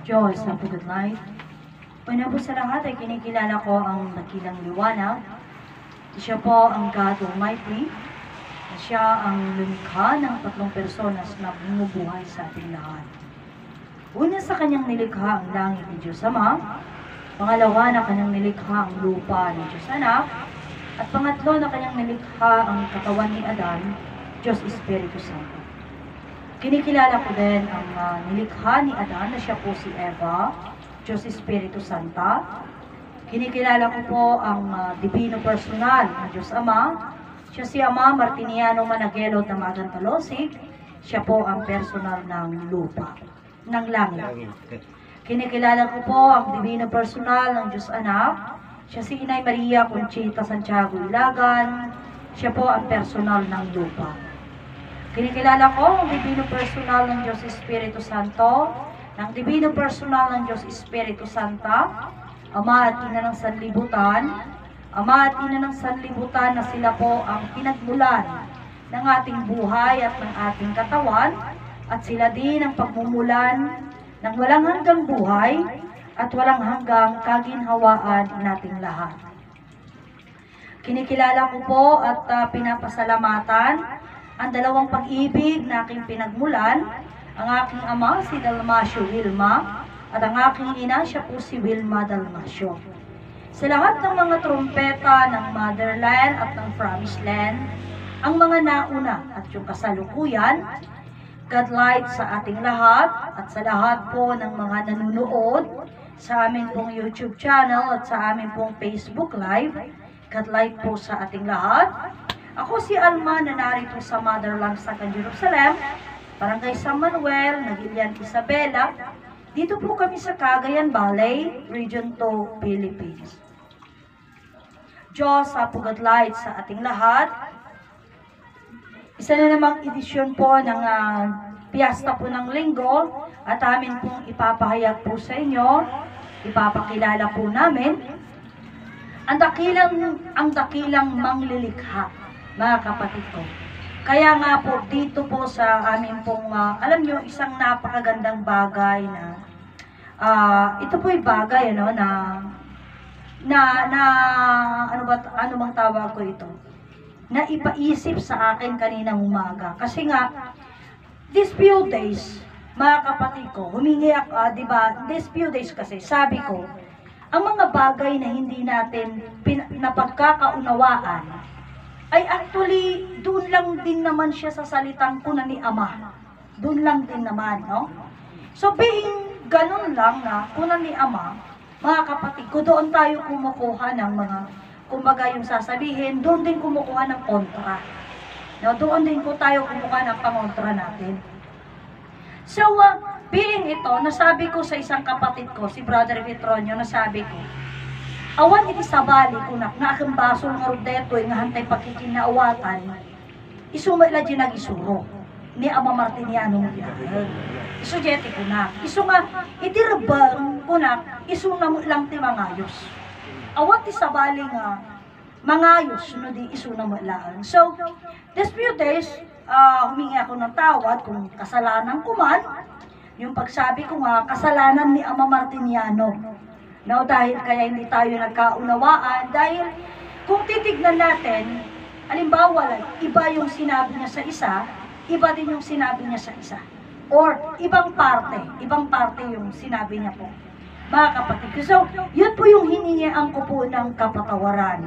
Diyos na pugot life. Una po sa lahat ay kinikilala ko ang dakilang liwanag. Siya po ang God Almighty. Siya ang lumikha ng tatlong personas na bumubuhay sa ating lahat. Una sa kanyang nilikha ang langit ni Diyos Ama. Pangalawa na kanyang nilikha ang lupa ni Diyos Anak. At pangatlo na kanyang nilikha ang katawan ni Adan, Diyos Espiritu Santo. Kinikilala ko din ang nilikha ni Adan na siya po si Eva, Diyos Espiritu Santa. Kinikilala ko po ang divino personal na Diyos Ama. Siya si Ama Martiniano Managelot na Magantalosig. Siya po ang personal ng lupa, ng langit. Kinikilala ko po ang divino personal ng Diyos Anak. Siya si Inay Maria Conchita Santiago Ilagan. Siya po ang personal ng lupa. Kinikilala ko ang divino personal ng Diyos Espiritu Santo, ng divino personal ng Diyos Espiritu Santa, Ama at Ina ng Sanlibutan, Ama at Ina ng Sanlibutan na sila po ang pinagmulan ng ating buhay at ng ating katawan, at sila din ang pagmumulan ng walang hanggang buhay at walang hanggang kaginhawaan nating lahat. Kinikilala ko po at pinapasalamatan ang dalawang pag-ibig na aking pinagmulan, ang aking ama si Dalmasio Wilma at ang aking ina siya po si Wilma Dalmasio. Sa lahat ng mga trumpeta ng Motherland at ng Promised Land, ang mga nauna at yung kasalukuyan, God light sa ating lahat at sa lahat po ng mga nanonood sa aming pong YouTube channel at sa aming pong Facebook Live. God light po sa ating lahat. Ako si Alma na narito sa Motherland sa Jerusalem, Barangay San Manuel, Nagilian, Isabela. Dito po kami sa Cagayan Valley, Region 2, Philippines. Diyos sa God light sa ating lahat. Isa na namang edisyon po ng piyesta po ng linggo at amin pong ipapahayag po sa inyo, ipapakilala po namin ang dakilang manglilikha, mga kapatid ko. Kaya nga po dito po sa amin pong alam nyo, isang napakagandang bagay na ito po yung bagay ano ano bang tawag ko ito, na ipaisip sa akin kaninang umaga. Kasi nga, these few days, mga kapatid ko, humingi ako, diba, these few days kasi, sabi ko, ang mga bagay na hindi natin napagkakaunawaan, ay actually, doon lang din naman siya sa salitang kuna ni Ama. Doon lang din naman, no? So, being ganun lang na kuna ni Ama, mga kapatid ko, doon tayo kumukuha ng mga kumbaga yung sasabihin, doon din kumukuha ng kontra. No, doon din po tayo kumukuha ng pangontra natin. So, being ito, nasabi ko sa isang kapatid ko, si Brother Vitronio, nasabi ko, awan iti sabali ko na akong basol nga rudeto, nga hantay pakikinaawatan, isumala di nag-isuro, ni Ama Martiniano mo yan. Isujeti ko na. Isu nga, itirabang ko na, isu na mo lang ti mangayos. Awat ti sabali nga mangayos no di isuna mo lang. So, this few days, humingi ako ng tawad kung kasalanan ko man, yung pagsabi ko nga, kasalanan ni Ama Martiniano. No, dahil kaya hindi tayo nagkaunawaan, dahil kung titignan natin, halimbawa, iba yung sinabi niya sa isa, iba din yung sinabi niya sa isa. Or, ibang parte yung sinabi niya po. Mga kapatid. So, yun po yung hiningian ko po ng kapatawaran.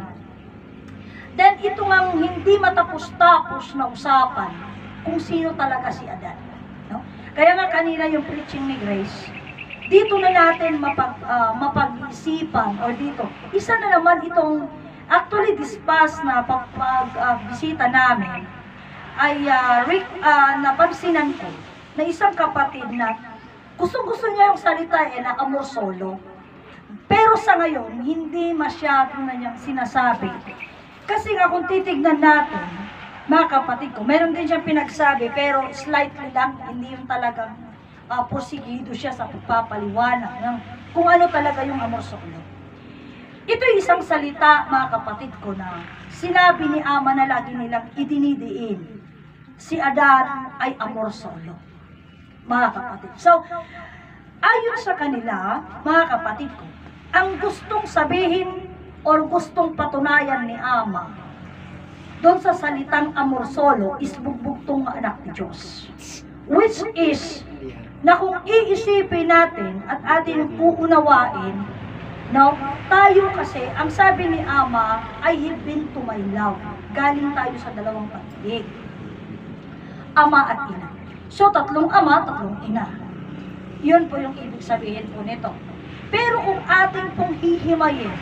Then, ito nga hindi matapos-tapos na usapan kung sino talaga si Adan. No? Kaya nga kanina yung preaching ni Grace, dito na natin mapag-isipan, or dito, isa na naman itong, actually this past na pag-bisita namin, ay napansinan ko na isang kapatid na gusto niya yung salita na amor solo. Pero sa ngayon, hindi masyado na niyang sinasabi. Kasi nga kung titignan natin, mga kapatid ko, meron din siyang pinagsabi, pero slightly lang, hindi yung talagang porsigido siya sa pagpapaliwanag ng kung ano talaga yung amor solo. Ito yung isang salita, mga kapatid ko, na sinabi ni Ama na lagi nilang idinidiin. Si Adan ay amor solo. mga kapatid. So, ayon sa kanila, mga kapatid ko, ang gustong sabihin or gustong patunayan ni Ama doon sa salitang amor solo is bugbugtong anak ni Diyos. Which is, na kung iisipin natin at ating uunawain, no, tayo kasi, ang sabi ni Ama ay he'd been to my love. Galing tayo sa dalawang pag-ibig. Ama at ina. So, tatlong ama, tatlong ina. Yun po yung ibig sabihin po nito. Pero kung ating pong hihimayin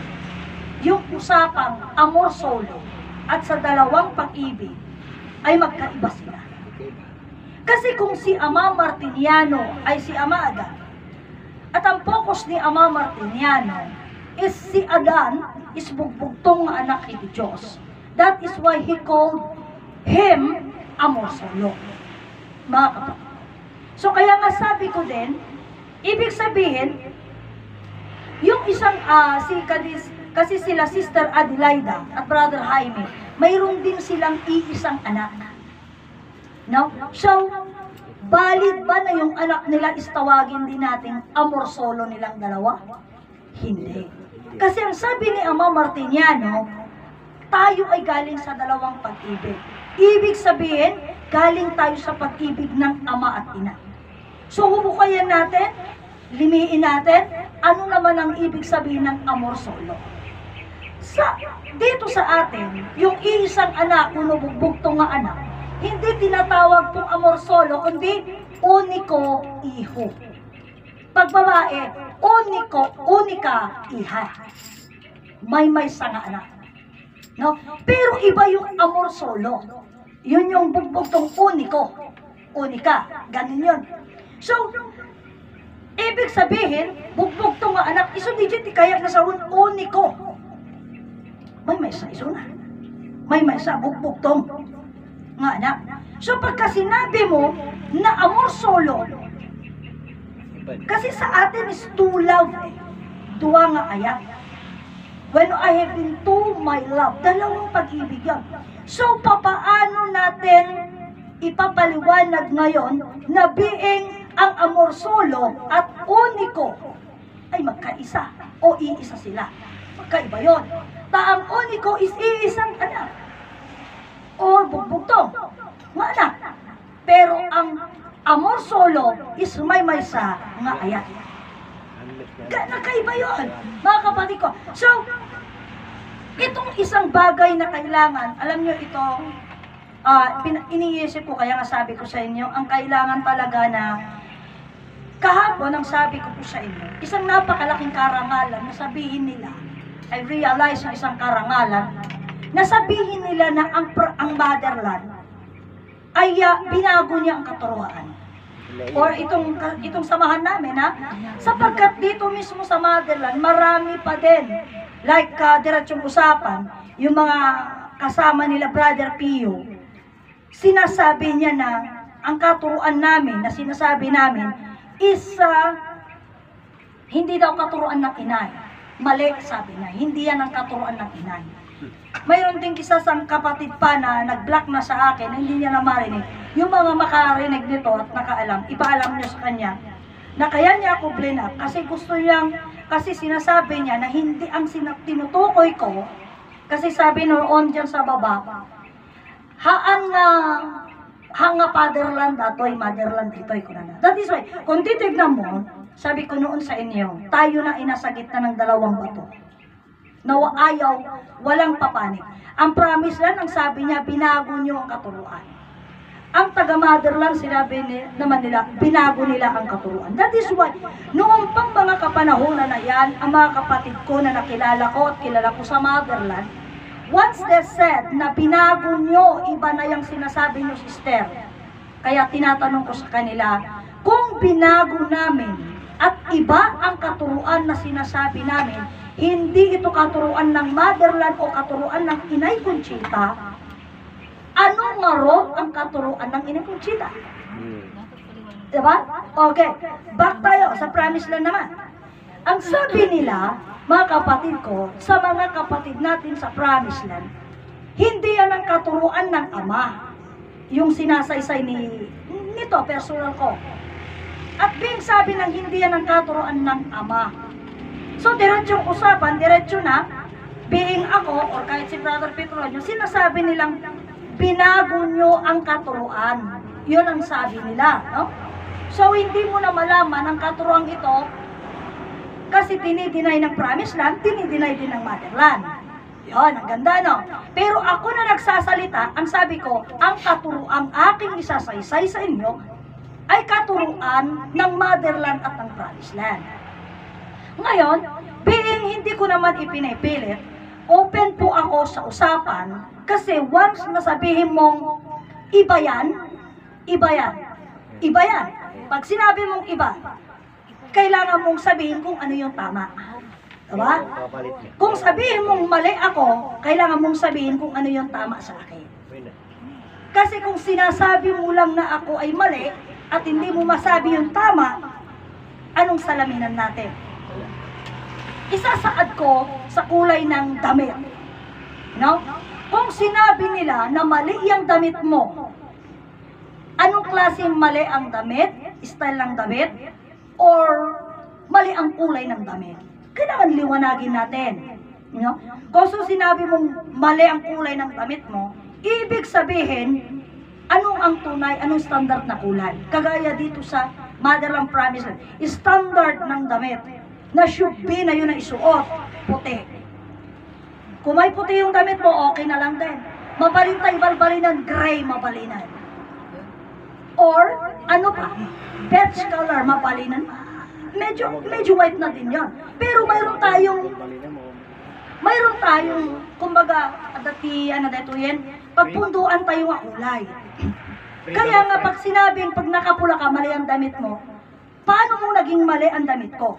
yung usapang amor solo at sa dalawang pag-ibig, ay magkaiba sila. Kasi kung si Ama Martiniano ay si Ama Adan, at ang focus ni Ama Martiniano is si Adan is bugbugtong anak ni Diyos. That is why he called him amor solo. Mga kapatid. So kaya nga sabi ko din, ibig sabihin, yung isang kasi sila Sister Adelaida at Brother Jaime, mayroon din silang iisang anak. No? So, valid ba na yung anak nila is tawagin din natin amor solo nilang dalawa? Hindi. Kasi ang sabi ni Ama Martiniano, tayo ay galing sa dalawang pag-ibig. Ibig sabihin, galing tayo sa pag-ibig ng ama at ina. So, hubukayan natin, limiin natin, ano naman ang ibig sabihin ng amor solo. Dito sa atin, yung iisang anak, bugbugtong nga anak, hindi tinatawag pong amor solo, kundi uniko iho. Pag babae, unika iha. May sanga anak. No? Pero iba yung amor solo. Yun yung bugbugtong unika. Ganun yun. So, ibig sabihin, bugbugtong nga anak, iso digit kaya na sa uniko. May sa iso na. May sa bugbugtong nga anak. So, pagka sinabi mo na amor solo, kasi sa atin is to love, duwa nga ayat. When I have been to my love, dalawang pag-ibig yan. So, papaano natin ipapaliwanag ngayon na being ang amor solo at uniko ay magkaisa o iisa sila? Magkaiba yun. Ang uniko is iisang anak or bugbugtong nga anak. Pero ang amor solo is may sa nga ayat. Nakaiba yun, mga kapatid ko. So, itong isang bagay na kailangan, alam nyo itong iniisip ko, kaya nga sabi ko sa inyo, ang kailangan talaga na kahapon ang sabi ko po sa inyo, isang napakalaking karangalan na sabihin nila, I realize yung isang karangalan, na sabihin nila na ang motherland ay binago niya ang katuruan. Or itong samahan namin, sapagkat dito mismo sa motherland, marami pa din, like diretsong usapan, yung mga kasama nila Brother Pio, sinasabi niya na ang katuruan namin, na sinasabi namin, is hindi daw katuruan ng inay. Mali, sabi na, hindi yan ang katuruan ng inay. Mayroon din isang kapatid pa na nag-block na sa akin, hindi niya na marinig. Yung mga makarinig nito at nakaalam, ipaalam niyo sa kanya na kaya niya ako blin up kasi gusto niyang, kasi sinasabi niya na hindi ang tinutukoy ko, kasi sabi noon dyan sa baba, hanga fatherland, ato'y motherland, ito'y kunana. That is why, kung titignan mo, sabi ko noon sa inyo, tayo na inasa gitna ng dalawang bato. Na ayaw, walang papanik. Ang promise lang, ang sabi niya, binago niyo ang katuruan. Ang taga-motherland, sinabi naman nila, binago nila ang katuruan. That is why, noong pang mga kapanahonan na yan, ang mga kapatid ko na nakilala ko at kilala ko sa motherland, once they said na binago niyo, iba na yung sinasabi niyo, sister. Kaya tinatanong ko sa kanila, kung binago namin at iba ang katuruan na sinasabi namin, hindi ito katuruan ng motherland o katuruan ng Inay Conchita, ano nga ron ang katuruan ng Inay Conchita? Diba? Okay, back tayo sa promise land naman. Ang sabi nila, mga kapatid ko, sa mga kapatid natin sa promise land, hindi yan ang katuruan ng ama. Yung sinasaysay nito, personal ko. At being sabi ng hindi yan ang katuruan ng Ama. So, diretsong usapan, diretso na, being ako, or kahit si Brother Petronio, sinasabi nilang, binago nyo ang katuruan. Yun ang sabi nila, no? So, hindi mo na malaman ang katuruan ito, kasi dinideny ng Promised Land, dinideny din ng Motherland. Yun, ang ganda, no? Pero ako na nagsasalita, ang sabi ko, ang katuruang aking isasaysay sa inyo, ay katuruan ng Motherland at ng Promised Land. Ngayon, being hindi ko naman ipinipilit, open po ako sa usapan, kasi once nasabihin mong iba yan, iba yan, iba yan. Pag sinabi mong iba, kailangan mong sabihin kung ano yung tama. Diba? Kung sabihin mong mali ako, kailangan mong sabihin kung ano yung tama sa akin. Kasi kung sinasabi mo lang na ako ay mali, at hindi mo masabi yung tama, anong salaminan natin? Isasaad ko sa kulay ng damit. No? Kung sinabi nila na mali yung damit mo, anong klaseng mali ang damit? Style ng damit? Or mali ang kulay ng damit? Kailangan liwanagin natin. No? Kung sinabi mong mali ang kulay ng damit mo, ibig sabihin, anong ang tunay, anong standard na kulay? Kagaya dito sa Motherland Promised Land, standard ng damit na should be na yun na isuot, puti. Kung may puti yung damit mo, okay na lang din. Mabalintay, balbalinan, gray, mabalinan. Or, ano pa? Beige color, mabalinan. Medyo white na din yan. Pero mayroon tayong, kumbaga, pagpunduan tayo ang kulay. Kaya nga pag sinabing, pag nakapula ka, mali ang damit mo, paano mo naging mali ang damit ko?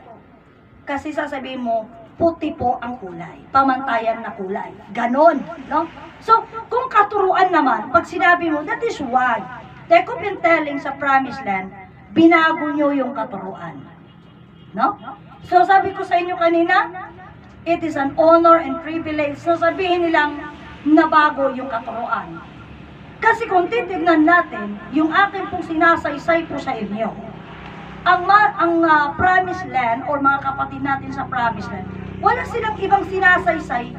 Kasi sasabihin mo, puti po ang kulay, pamantayan na kulay. Ganon, no? So, kung katuruan naman, pag sinabi mo, that is why, they could been telling sa Promised Land, binago nyo yung katuruan. No? So, sabi ko sa inyo kanina, it is an honor and privilege. So, sabihin nilang, nabago yung katuruan. Kasi kung titignan natin, yung akin pong sinasaysay po sa inyo, ang Promised Land, or mga kapatid natin sa Promised Land, wala silang ibang sinasaysay,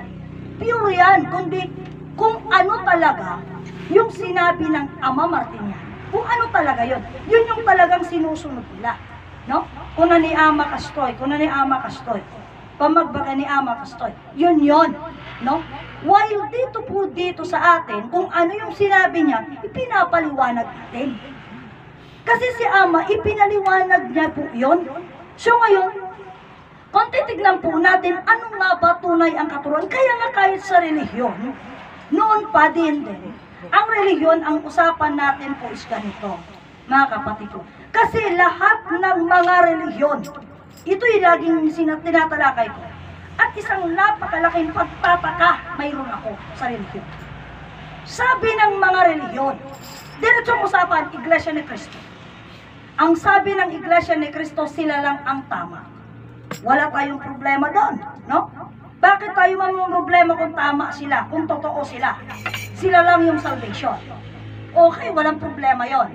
pure yan, kundi kung ano talaga yung sinabi ng Ama Martinian. Kung ano talaga yun. Yun yung talagang sinusunod nila. No? Kuna ni Ama Kastoy, pamagbaga ni Ama Kastoy. Yun. No? While dito sa atin, kung ano yung sinabi niya, ipinapaliwanag natin. Kasi si Ama, ipinaliwanag niya po yun. So ngayon, kung titignan po natin, ano nga ba tunay ang katuruan? Kaya nga kahit sa relihiyon, noon pa din. Ang relihiyon, ang usapan natin po is ganito, mga kapatid ko. Kasi lahat ng mga relihiyon, ito'y laging tinatalakay ko. At isang napakalaking pagtataka mayroon ako sa relihiyon. Sabi ng mga relihiyon, diretsong usapan, Iglesia ni Cristo. Ang sabi ng Iglesia ni Cristo, sila lang ang tama. Wala tayong problema doon, no? Bakit tayo problema kung tama sila, kung totoo sila? Sila lang yung salvation. Okay, walang problema yon.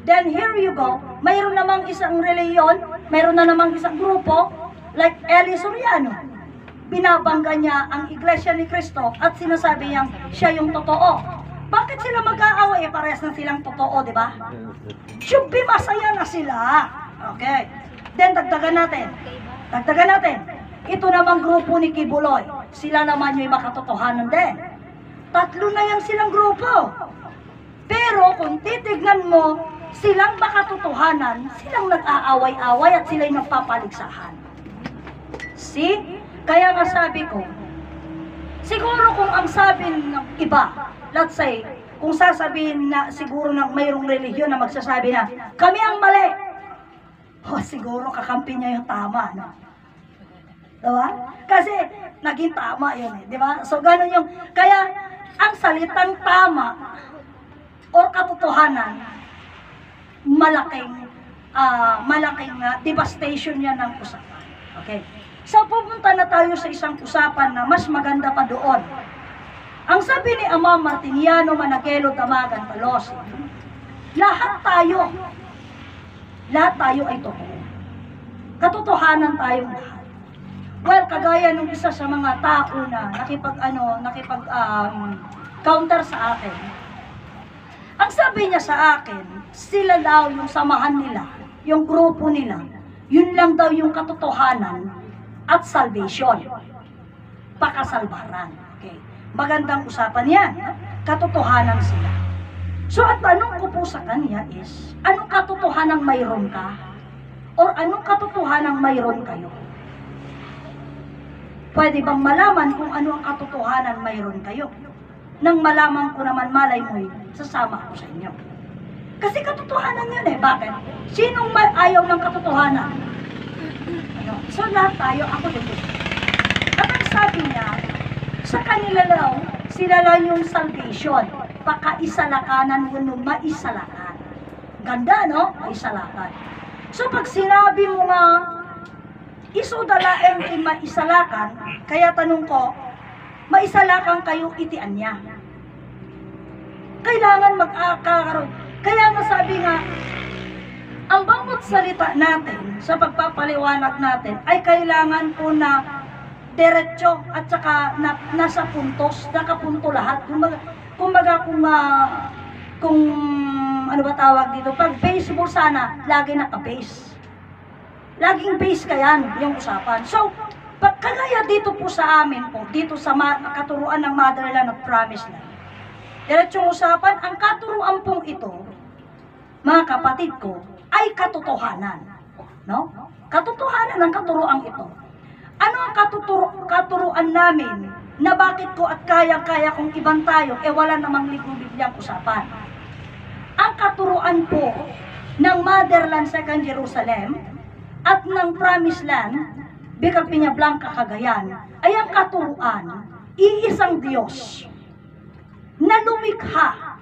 Then here you go, mayroon namang isang reliyon, mayroon na namang isang grupo, like Eli Soriano. Binabangga niya ang Iglesia ni Cristo at sinasabi niyang siya yung totoo. Bakit sila mag-aaway? Parehas na silang totoo, di ba? Should be masaya na sila. Okay. Then dagdagan natin. Ito namang grupo ni Kibuloy. Sila naman yung makatotohanan din. Tatlo na yan silang grupo. Pero kung titignan mo, silang makatotohanan, silang nag-aaway-away at sila'y nagpapaligsahan. See? Kaya nga sabi ko, siguro kung ang sabi ng iba, let's say, kung sasabihin na siguro na mayroong relihiyon na magsasabi na, kami ang mali. Siguro kakampi niya yung tama, no? Diba? Kasi naging tama yun eh, diba? So ganun yung, kaya ang salitang tama or katotohanan, malaking devastation yan ng usapan. Okay? So pupunta na tayo sa isang usapan na mas maganda pa doon. Ang sabi ni Ama Martiniano Manakelo Damagan Palosi, lahat tayo lahat tayo ay totoo. Katotohanan tayong lahat. Well, kagaya nung isa sa mga tao na counter sa akin. Ang sabi niya sa akin, sila daw yung samahan nila, yung grupo nila, yun lang daw yung katotohanan at salvation. Pakasalbaran. Okay. Magandang usapan yan. Katotohanan sila. So, at tanong ko po sa kanya is, anong katotohanan mayroon ka? Or anong katotohanan mayroon kayo? Pwede bang malaman kung ano ang katotohanan mayroon kayo? Nang malaman ko naman, malay mo, sasama ako sa inyo. Kasi katotohanan yun eh. Bakit? Sinong ayaw ng katotohanan? Ano? So, lahat tayo, ako din. At ang sabi niya, sa kanila daw, sila lang yung salvation. Pakaisalakanan mo nung maisalakan. Ganda, no? Maisalakan. So, pag sinabi mo nga, isudalaeng in maisalakan, kaya tanong ko, maisalakan kayo itian niya. Kailangan magkakaroon. Kaya nga sabi nga, ang bawat salita natin sa pagpapaliwanag natin ay kailangan po na diretso at saka nasa puntos, nakapunto lahat. Kumbaga kung ano ba tawag dito, pag baseball sana, lagi naka-base. Laging base ka yan, yung usapan. So, kagaya dito po sa amin po, dito sa katuruan ng Motherland of Promised Land. Diretsong usapan, ang katuruan pong ito, mga kapatid ko, ay katotohanan. No? Katotohanan ng katuruan ito. Ano ang katuruan namin na bakit ko at kaya-kaya kung ibang tayo, wala namang libro-bibliang usapan. Ang katuruan po ng Motherland Second Jerusalem at ng Promised Land, Bicol Peñablanca, Cagayan, ay ang katuruan, iisang Diyos na lumikha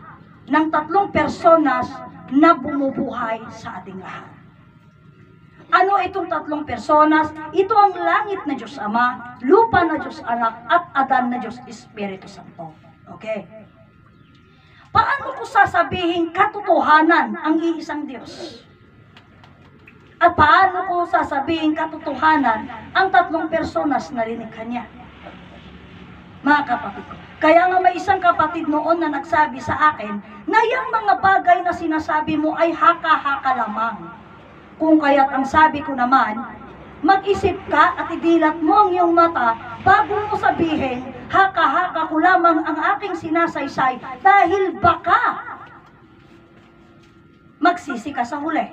ng 3 personas na bumubuhay sa ating lahat. Ano itong 3 personas? Ito ang langit na Diyos Ama, lupa na Diyos Anak, at Adan na Diyos Espiritu Santo. Okay? Paano ko sasabihin katotohanan ang iisang Diyos? At paano ko sasabihin katotohanan ang 3 personas na linikha niya? Mga kapatid ko. Kaya nga may isang kapatid noon na nagsabi sa akin na yung mga bagay na sinasabi mo ay haka-haka lamang. Kung kaya't ang sabi ko naman, mag-isip ka at idilat mo ang iyong mata bago mo sabihin, haka-haka ko lamang ang aking sinasaysay dahil baka magsisi ka sa huli.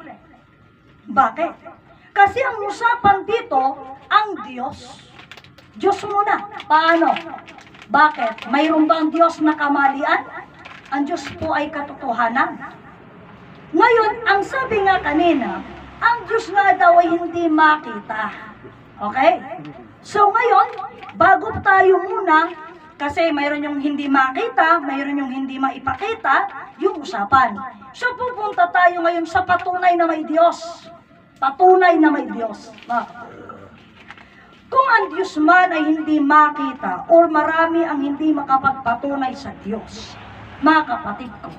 Bakit? Kasi ang usapan dito, ang Diyos. Diyos muna. Paano? Bakit? Mayroon ba ang Diyos na kamalian? Ang Diyos po ay katotohanan. Ngayon, ang sabi nga kanina, ang Diyos nga daw ay hindi makita. Okay? So ngayon, bago tayo muna, kasi mayroon yung hindi makita, mayroon yung hindi maipakita, yung usapan. So pupunta tayo ngayon sa patunay na may Diyos. Patunay na may Diyos. Kung ang Diyos man ay hindi makita or marami ang hindi makapagpatunay sa Diyos, mga kapatid ko,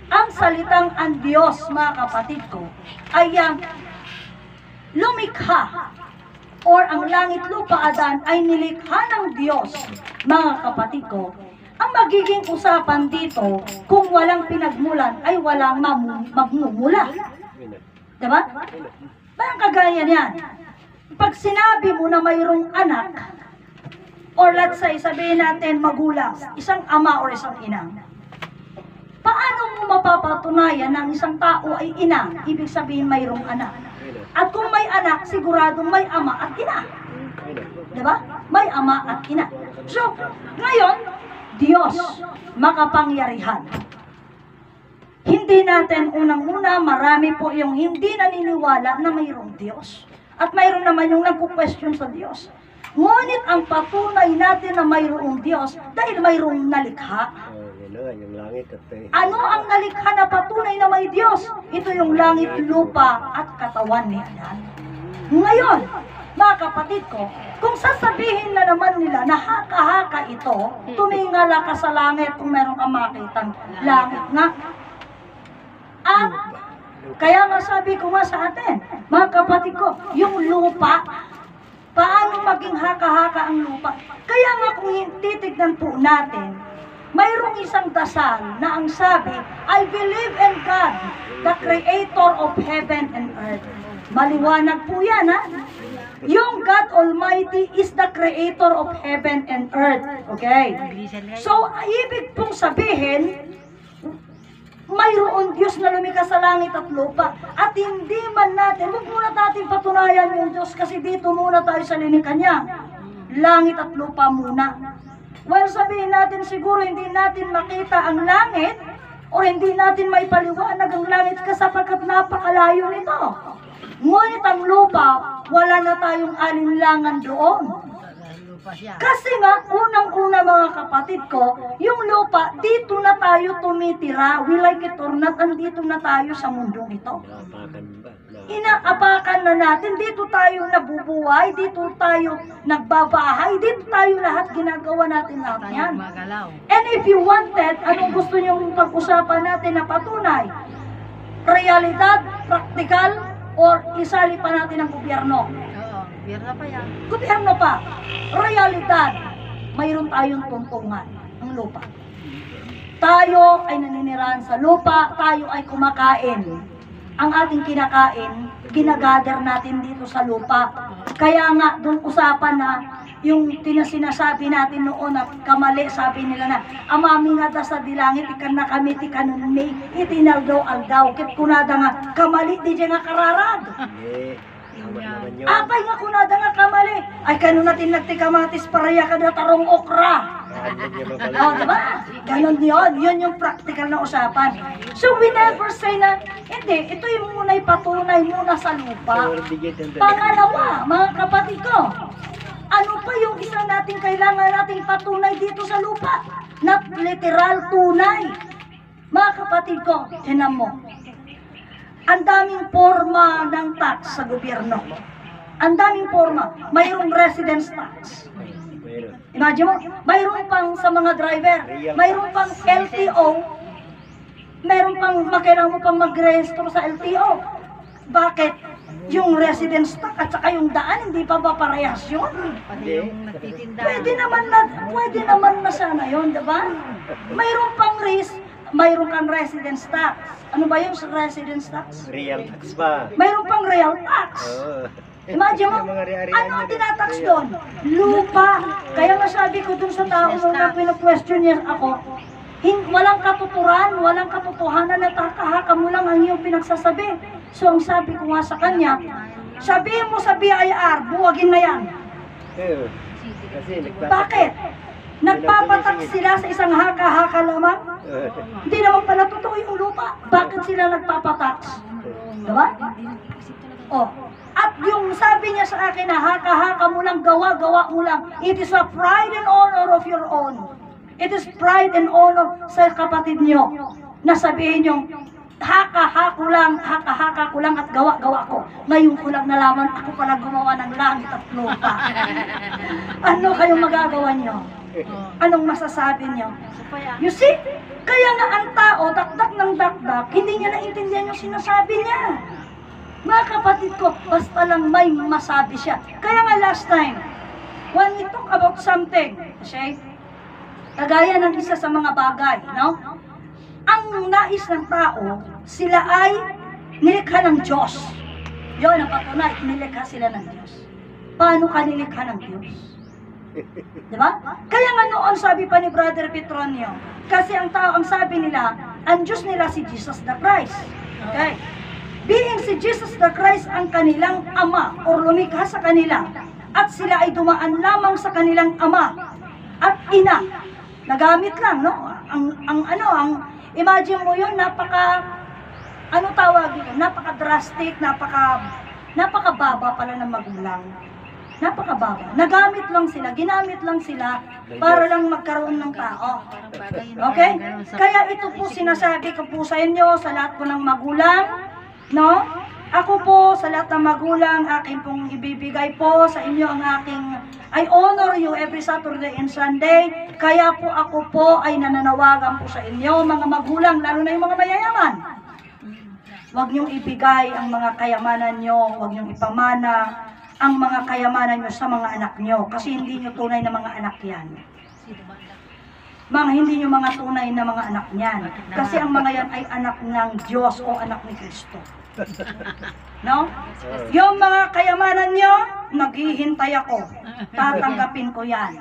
ang salitang ang Diyos, mga kapatid ko, ay lumikha or ang langit, lupa, Adan ay nilikha ng Diyos, mga kapatid ko. Ang magiging usapan dito, kung walang pinagmulan, ay walang magmumula. Diba? Parang kagaya niyan. Pag sinabi mo na mayroong anak, or let's say, sabihin natin magulang, isang ama or isang ina, paano mo mapapatunayan na ang isang tao ay ina? Ibig sabihin mayroong anak. At kung may anak, siguradong may ama at ina. Diba? May ama at ina. So, ngayon, Diyos, makapangyarihan. Hindi natin unang-una, marami po yung hindi naniniwala na mayroong Diyos. At mayroon naman yung nagpo-question sa Diyos. Ngunit ang patunay natin na mayroong Diyos dahil mayroong nalikha. Ano ang nalikha na patunay na may Diyos? Ito yung langit, lupa, at katawan ni Adan. Ngayon, mga kapatid ko, kung sasabihin na naman nila na haka-haka ito, tumingala ka sa langit kung meron kang makitang langit nga. At Kaya nga sabi ko nga sa atin, mga kapatid ko, yung lupa, paano maging haka-haka ang lupa? Kaya nga kung titignan po natin, mayroong isang dasal na ang sabi, I believe in God, the Creator of heaven and earth. Maliwanag po yan, ha? Yung God Almighty is the Creator of heaven and earth. Okay? So, ibig pong sabihin, mayroon Diyos na lumikha sa langit at lupa. At hindi man natin, huwag muna natin patunayan yung Diyos kasi dito muna tayo sa linikha niya. Langit at lupa muna. Well, sabihin natin siguro hindi natin makita ang langit o hindi natin maipaliwanag ang langit sapagkat napakalayo nito. Ngunit ang lupa, wala na tayong alinlangan doon. Kasi nga, unang-una mga kapatid ko, yung lupa, dito na tayo tumitira. We like it or not, andito na tayo sa mundong ito. Inaapakan na natin, dito tayo nabubuhay, dito tayo nagbabahay, dito tayo lahat, ginagawa natin lahat yan. And if you wanted, anong gusto niyong pag-usapan natin na patunay? Realidad, praktikal, or isali pa natin ang gobyerno? Gobyerno pa yan. Gobyerno pa. Realidad, mayroon tayong tuntungan ng lupa. Tayo ay naninirahan sa lupa, tayo ay kumakain. Ang ating kinakain, ginagather natin dito sa lupa. Kaya nga, doon usapan na yung sinasabi natin noon na kamali, sabi nila na, amami nga da sa dilangit, ikan na kami, tikanun may, itinaldaw-aldaw, kit kunada nga, kamali, di dyan nga kararag. Apay nga kunada nga kamali, ay kanu natin nagtikamatis paraya kada tarong okra. Oh, diba? Ganon yun yung practical na usapan. So we never say na, hindi, ito yung muna'y patunay muna sa lupa. Pangalawa, mga kapatid ko, ano pa yung isa natin kailangan nating patunay dito sa lupa? Not literal tunay. Mga kapatid ko, tinan mo, ang daming forma ng tax sa gobyerno. Ang daming forma. Mayroong residence tax. Imagine mo, mayroon pang sa mga driver, mayroon pang LTO, mayroon pang kailangan mo pang mag-rehistro sa LTO. Bakit? Yung residence tax at saka yung daan, hindi pa ba parehas yun? Pwede naman na sana yun, diba? Mayroon pang mayroon kang residence tax. Ano ba yung residence tax? Real tax ba? Mayroon pang real tax. Imagine mo, ano ang tinatax doon? Lupa. Kaya nga sabi ko dun sa tao na pina-question niya ako, walang katuturan, walang katotohanan na takahaka mo lang ang iyong pinagsasabi. So ang sabi ko nga sa kanya, sabihin mo sa BIR, buwagin na yan. Bakit? Nagpapatak sila sa isang haka-haka lamang? Hindi naman pala totoo yung lupa. Bakit sila nagpapatak? Diba? Oh. At yung sabi niya sa akin na haka-haka mo lang, gawa-gawa mo lang. It is a pride and honor of your own. It is pride and honor sa kapatid niyo na sabihin niyo, haka-haka ko lang at gawa-gawa ko. Ngayon ko lang nalaman, ako pala gumawa ng langit at lupa. Ano kayong magagawa niyo? Anong masasabi niyo? You see? Kaya nga ang tao, dakdak ng dakdak, hindi niya naintindihan yung sinasabi niya. Mga kapatid ko, basta lang may masabi siya. Kaya nga last time, when we talk about something, okay? Kagaya ng isa sa mga bagay, no? Ang nais ng tao, sila ay nilikha ng Diyos. Yun ang patunay, nilikha sila ng Diyos. Paano ka nilikha ng Diyos? Diba? Kaya nga noon sabi pa ni Brother Petronio, kasi ang tao, ang sabi nila, ang Diyos nila si Jesus the Christ. Okay? Being si Jesus the Christ ang kanilang ama o lumikha sa kanila at sila ay dumaan lamang sa kanilang ama at ina. Nagamit lang, no? Imagine mo yun, napaka-drastic, napakababa pala ng magulang. Napakababa. Nagamit lang sila, ginamit lang sila para lang magkaroon ng tao. Okay? Kaya ito po sinasabi ko po sa inyo, sa lahat po ng magulang, no? Ako po, sa lahat ng magulang, akin pong ibibigay po sa inyo ang aking, I honor you every Saturday and Sunday. Kaya po ako po ay nananawagan po sa inyo, mga magulang, lalo na yung mga mayayaman. Huwag niyong ibigay ang mga kayamanan niyo, huwag niyong ipamana ang mga kayamanan niyo sa mga anak niyo, kasi hindi niyo tunay na mga anak yan. Hindi niyo mga tunay na mga anak niyan, kasi ang mga yan ay anak ng Diyos o anak ni Kristo. No? Yung mga kayamanan niyo, naghihintay ako. Tatanggapin ko yan.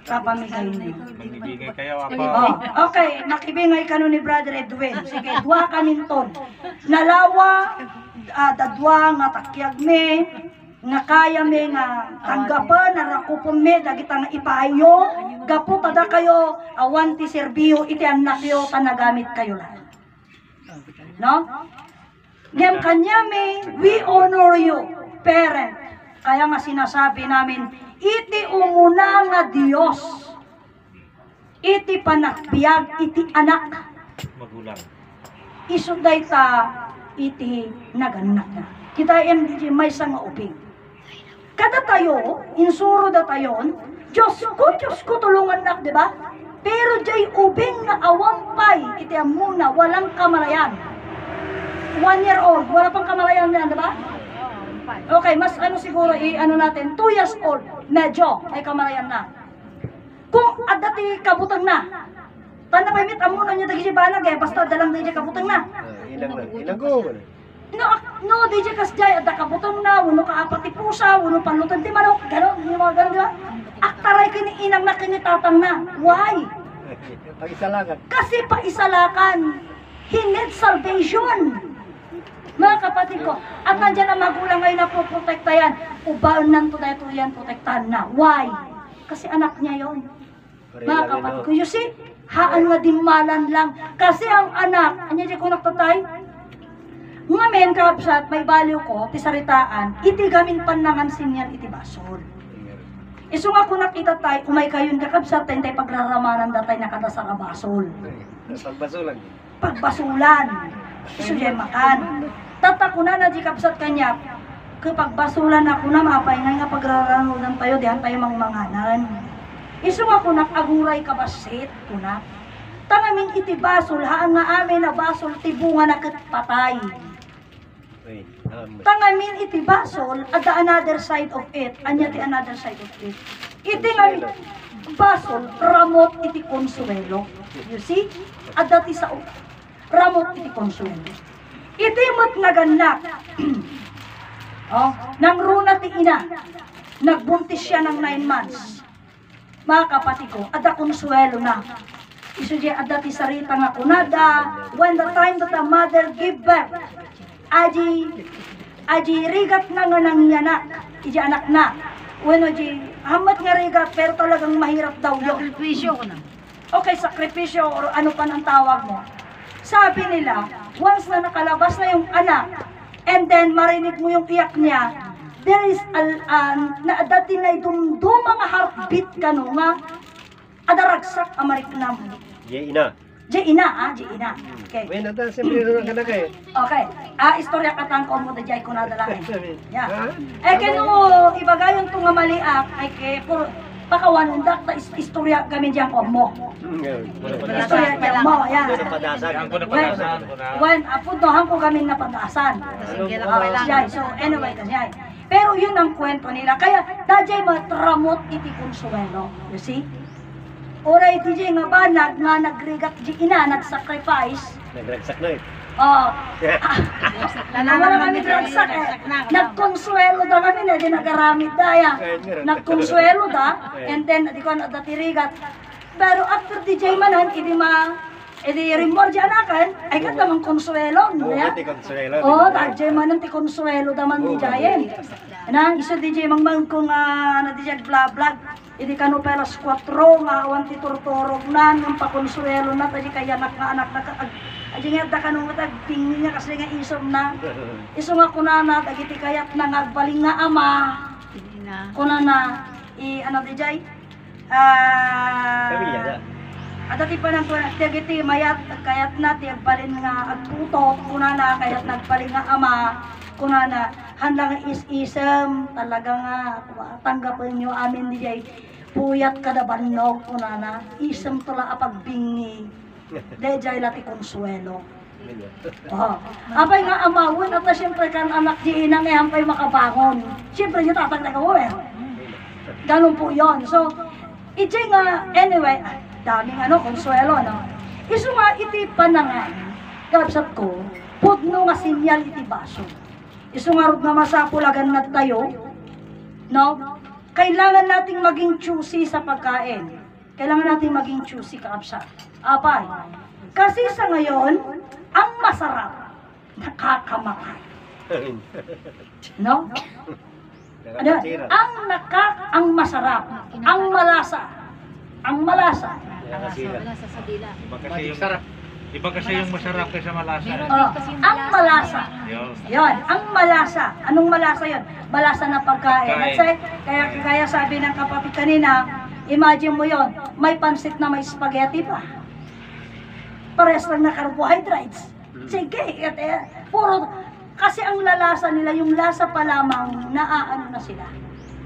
Kapamigay niyo. Magbibigay kayo ako. Oh, okay, nakibingay ka nun ni Brother Edwin. Sige, dua ka ninton. Nalawa, dadwa nga takyag me, nga kaya me nga tanggapan, narakupon me, dagita nga ipayo, gapo tada kayo, awan ti serbiyo, iti anak yo, tanagamit kayo lang. No? Ngem kanya me, we honor you, parent. Kaya nga sinasabi namin, iti umuna nga Diyos, iti panagbiag, iti anak, Magulang. isuday ta, iti naganak na. Kita MDG may nga uping. Kada tayo, insuro da tayon, Diyos ko, tulungan nak, di ba? Pero jay ubing na awampay, iti amuna, walang kamalayan. 1 year old, wala pang kamalayan yan, di ba? Okay, mas ano siguro, ano natin, 2 years old, medyo, may kamalayan na. Kung adati kabutang na, tanda pa imit, amuna niya dagi si banag eh, basta dalang dagi kabutang na. Ilang ko. No, DJ kasjay, ada kabutang na, uno ka apati pusa, uno panlutan di manok, gano'n, yung mga gano'n, di ba? Aktaray kini inang na kini tatang na. Why? Pag-isalakan. Kasi paisalakan, he needs salvation. Mga kapatid ko, at nandiyan ang magulang ngayon na poprotekta yan, ubaan ng tunay yan, protektahan na. Why? Kasi anak niya yon. Mga kapatid ko, you see, haan nga dimalan lang. Kasi ang anak, anya di ko nagtatay, nga men kapsat, may baliw ko, tisaritaan, iti gamin panangan sinyan, iti basol. Iso nga kung nakita tayo, umay kayon kakabsat, tayo tayo pagraramanan datay nakata sa kabasol. Pagbasulan. Pagbasulan. Iso diyan makan. Tata ko na di kapsat kanya, kapag basulan ako na, mapay nga pagraranudan tayo, diyan tayo mangmanganan. Iso nga kung nakaguray kabasit, kuna. Tangamin iti basol, haan nga amin na basol, tibunga na patay. Tangamin iti basol, at the another side of it, anya ti another side of it. Iti nga basol, ramot iti konsuelo. You see? At dati sa ramot iti konsuelo. Iti mo't naganak. Nang runa ti ina, nagbuntis siya ng 9 months. Mga kapatid ko, ada konsuelo na. Isu di ada ti sarita nga kunada, when the time that the mother give birth, aji rigat na nga nang yanak, iji anak na. When aji hamat nga rigat, pero talagang mahirap daw yun. Sakripisyo ko na. Okay, sakripisyo or ano pa ang tawag mo. Sabi nila, once na nakalabas na yung anak, and then marinig mo yung iyak niya, there is na dati na itong mga heartbeat ka no nga, adaragsak amarik na mo. Ina. Ina. Okay. May nata, siyempre rin ang kanak eh. Okay. Istorya katang ko mo da jay ko na dalangin. Yeah. Ha? Kano ibagayon to nga maliak, ay kay puro pakawan undak ta istorya kami diyan ko mo. Istorya kay mo, yan. When apod no hangko kami napadasan. So anyway, kasi pero yun ang kwento nila. Kaya dajay matramot iti konsuelo. You see? Oray DJ nga ba nagrigat di ina nagsacrifice. Nagragsak na eh. Wala kami dragsak eh. Nagkonsuelo da kami na di nagaramit daya. Nagkonsuelo da and then di ko na datirigat. Pero after DJ manan idi rimor di anakan ay kat namang konsuelo ya. DJ manan ti konsuelo da man di jayen. Nang iso DJ mangmang kung na DJ vlog idi kano pelas 4 nga awan ti turturog nan ng pakonsuelo na tadi kaya anak aji nga da kanong matagping niya kasi nga isom na. Iso nga kunana dagiti kayat na ngagbaling nga ama. Kunana ano di jay? Adati pa nang dagiti mayat kayat na ti agbalin nga agputot kunana kayat nagbaling nga ama. Kunana handang is-isem talaga nga tanggapin nyo amin di jay puyat kada banog kunana isem tula apagbingi dejay lati konsuelo Oh. Apay nga amawon at na siyempre kan anak di inang eh pay makabangon. Siyempre yung tataglag ko eh. Ganun po yon. So, iti nga, anyway, daming konsuelo, no? Isu nga, iti panangan, kapsat ko, pudno nga sinyal iti baso. Isu nga rod nga masapulagan na tayo, no? Kailangan nating maging choosy sa pagkain. Kailangan nating maging choosy, kapsat. Apay, kasi sa ngayon, ang masarap, nakakamakay. No? Ano? Ang masarap, ang malasa. Malasa sa dila. Iba kasi yung masarap kaysa malasa. Ang malasa. Yun. Yon, ang malasa. Anong malasa yon? Malasa na pagkain. At kaya sabi ng kapatid kanina, imagine mo yon, may pansit na may spaghetti pa. Pares lang na carbohydrates. Sige, puro. Kasi ang lalasa nila, yung lasa pa lamang, naaano na sila.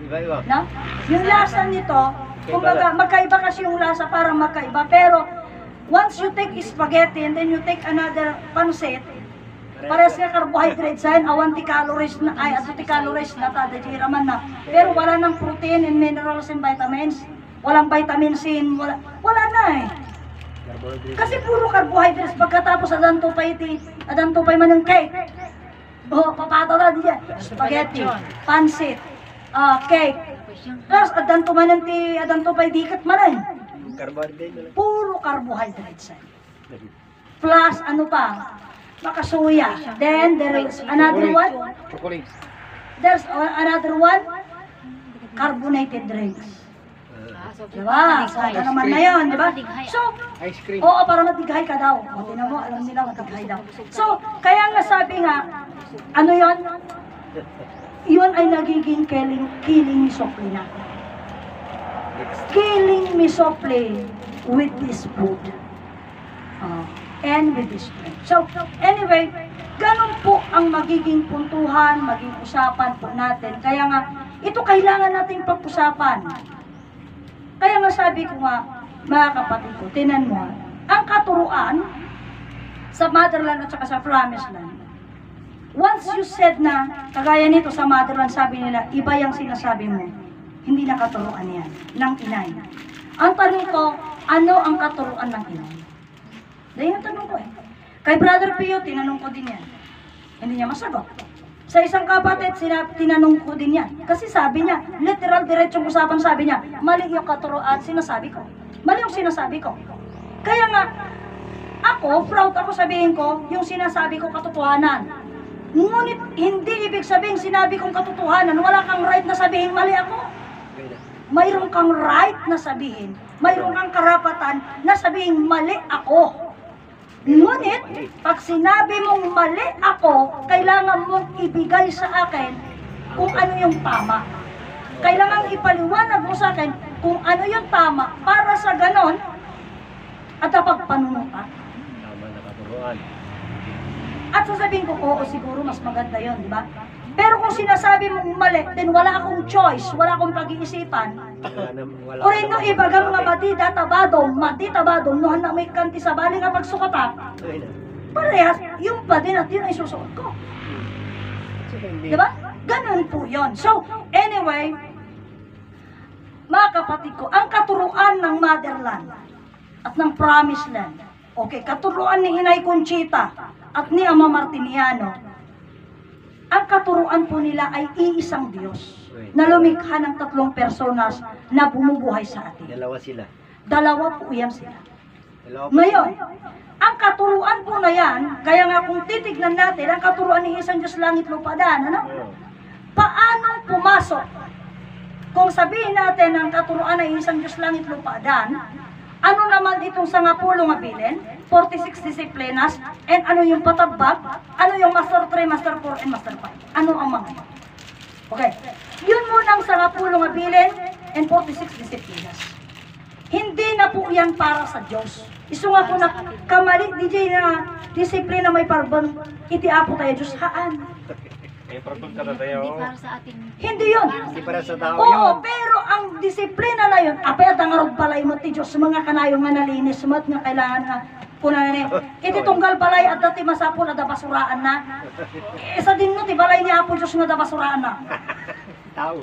Iba-iba. No? Yung lasa nito, kumbaga, magkaiba kasi yung lasa, parang magkaiba. Pero, once you take spaghetti and then you take another pansit, pares nga carbohydrates yan, 20 calories na, ay, 20 calories na, tadajiraman na. Pero wala ng protein and minerals and vitamins. Walang vitamin C, wala na eh. Kasi puro carbohydrates, pagkatapos adanto pa man yung cake. Papato na diyan. Spaghetti, pansit, cake. Tapos adanto pa dikat manan. Carbohydrate. Puro carbohydrates. Plus ano pa? Makasuya. Then there is another one. Chocolate. There's another one. Carbonated drinks. Diba? So, ano naman na yun, diba? So, Ice cream. oo, para matighay ka daw. O, tinan mo, alam nila matighay daw. So, kaya nga sabi nga, ano yon? Yun ay nagiging killing me softly na. Killing me softly with this food. And with this drink. So, anyway, ganun po ang magiging puntuhan, magiging usapan po natin. Kaya nga, ito kailangan nating pag-usapan. Kaya nga sabi ko nga, mga kapatid ko, tinan mo, ang katuruan sa motherland at saka sa promised land. Once you said na, kagaya nito sa motherland, sabi nila, iba yung sinasabi mo. Hindi na katuruan yan, ng inay. Ang tanong ko, ano ang katuruan ng inay? Dahil yung tanong ko eh. Kay Brother Pio, tinanong ko din yan. Hindi niya masagot. Sa isang kapatid, tinanong ko din yan. Kasi sabi niya, literal, diretsong usapan, sabi niya, mali yung katuruan, sinasabi ko. Mali yung sinasabi ko. Kaya nga, ako, proud ako sabihin ko, yung sinasabi ko katotohanan. Ngunit, hindi ibig sabihin sinabi kong katotohanan, wala kang right na sabihin mali ako. Mayroon kang right na sabihin, mayroon kang karapatan na sabihin mali ako. Ngunit, pag sinabi mong mali ako, kailangan mong ibigay sa akin kung ano yung tama. Kailangan ipaliwanag mo sa akin kung ano yung tama para sa ganon at napagpanunutan. Tama na katuruan. At sasabihin ko, oo, siguro mas maganda yon, di ba? Pero kung sinasabi mong mali, then wala akong choice, wala akong pag-iisipan. O rin no, ibagang nga mati tabadong, nuhan na may kanti sa bali nga pagsukata, parehas, yung pa din at yun ay susuot ko. Diba? Ganun po yun. So, anyway, mga kapatid ko, ang katuruan ng motherland at ng promised land, okay, katuruan ni Inay Conchita at ni Ama Martiniano, ang katuruan po nila ay iisang Diyos na lumikha ng 3 personas na bumubuhay sa atin. Dalawa sila. Dalawa po yan sila. Dalawa po Ngayon, sila. ang katuruan po na yan, kaya nga kung titignan natin, ang katuruan ng isang Diyos langit lupadan, ano? Paano pumasok? Kung sabihin natin ang katuruan ng isang Diyos langit lupadan, ano naman itong 10 nga bilin, 46 disiplinas, and ano yung patabag, ano yung Master 3, Master 4, and Master 5. Ano ang mga yun? Okay. Yun munang 10 nga bilin and 46 disiplinas. Hindi na po yan para sa Diyos. Isu nga po na kamali, DJ na disiplina may parbon, itiapo tayo Diyos, haan? Eh, parbon ka na tayo. Hindi para sa ating... Hindi yun. Hindi para sa tao Oo, yun. pero ang disiplina na yun, apay at ang arog palay mo ti Diyos, mga kanayong nga nalinis mo at nga kailangan nga Kuna ni, iti tunggal balay at dati masapol at basuraan na. Isa din no, ti balay niya po Diyos nga da basuraan na. Tao.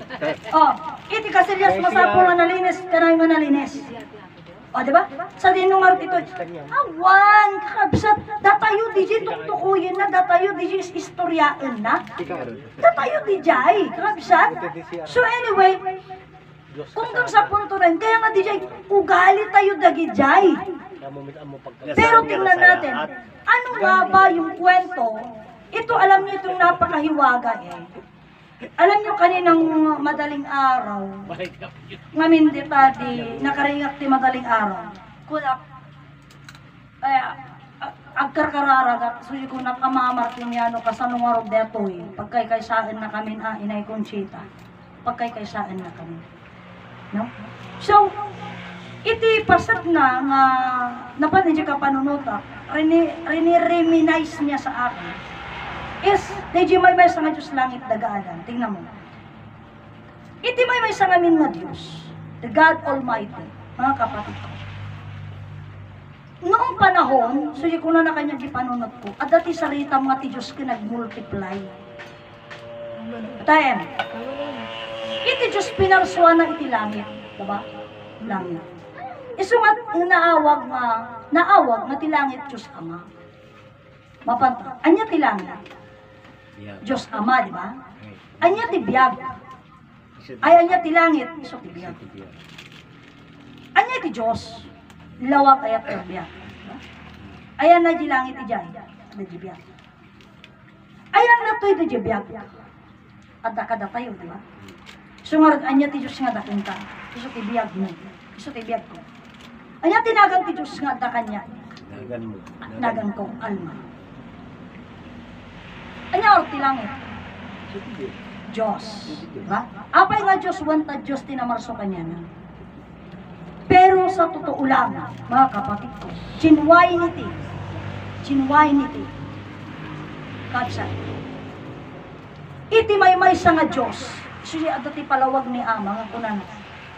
Oh, iti kasilyas masapol na nalinis, kanay nga nalinis. O, di ba? Sa dinungar ito, awan, kabsat, datayo di jay tuktukuyin na, datayo di jay istoryaan na, datayo di jay, kabsat. So anyway, kung kang sa punto rin, kaya nga di jay, ugali tayo dagi jay. Pero tingnan natin, ano nga ba yung kwento? Ito, alam niyo itong napakahiwaga eh. Alam niyo kaninang madaling araw, ngamin di tadi, nakaringak ti madaling araw. Kulak, agkarkararagat, suyo ko nakamamartiniano kasanong araw deto eh. Pagkaykaysaan na kami, inay Conchita. Pagkaykaysaan na kami. No? So, iti pasat na nga napanadya ka panunutak, rinireminize niya sa akin. Is, medyo may sa nga Diyos langit dagaanan. Tingnan mo. Iti may sa ngamin nga Diyos, the God Almighty, mga kapatid ko. Noong panahon, suyo ko na kanyang ipanunot ko, at dati sarita mga ti Diyos ka nag-multiply. Tayo, iti Diyos pinarsuan na iti langit. Diba? Langit. Isungat naawag nga ti langit Diyos Ama. Mapanta. Anya ti langit? Diyos Ama, di ba? Anya ti biyag. Ay anya ti langit, iso ti biyag. Anya ti Diyos. Lawag ayat ti biyag. Ayan na di langit ti jay. Na di biyag. Ayan na to iti biyag. At kada tayo, di ba? Sungarad anya ti Diyos nga dakin ka. Iso ti biyag mo. Iso ti biyag ko. Anya tinagang ti Diyos nga da kanya. Nagan mo. Nagan ko, alma. Anya or ti langit? Diyos. Diba? Apay nga Diyos, wanta Diyos tinamarso kanya na. Pero sa totoo lang, mga kapatid ko, genuinity, kapsa, iti may sa nga Diyos, siya at ti palawag ni Ama, nga kunan,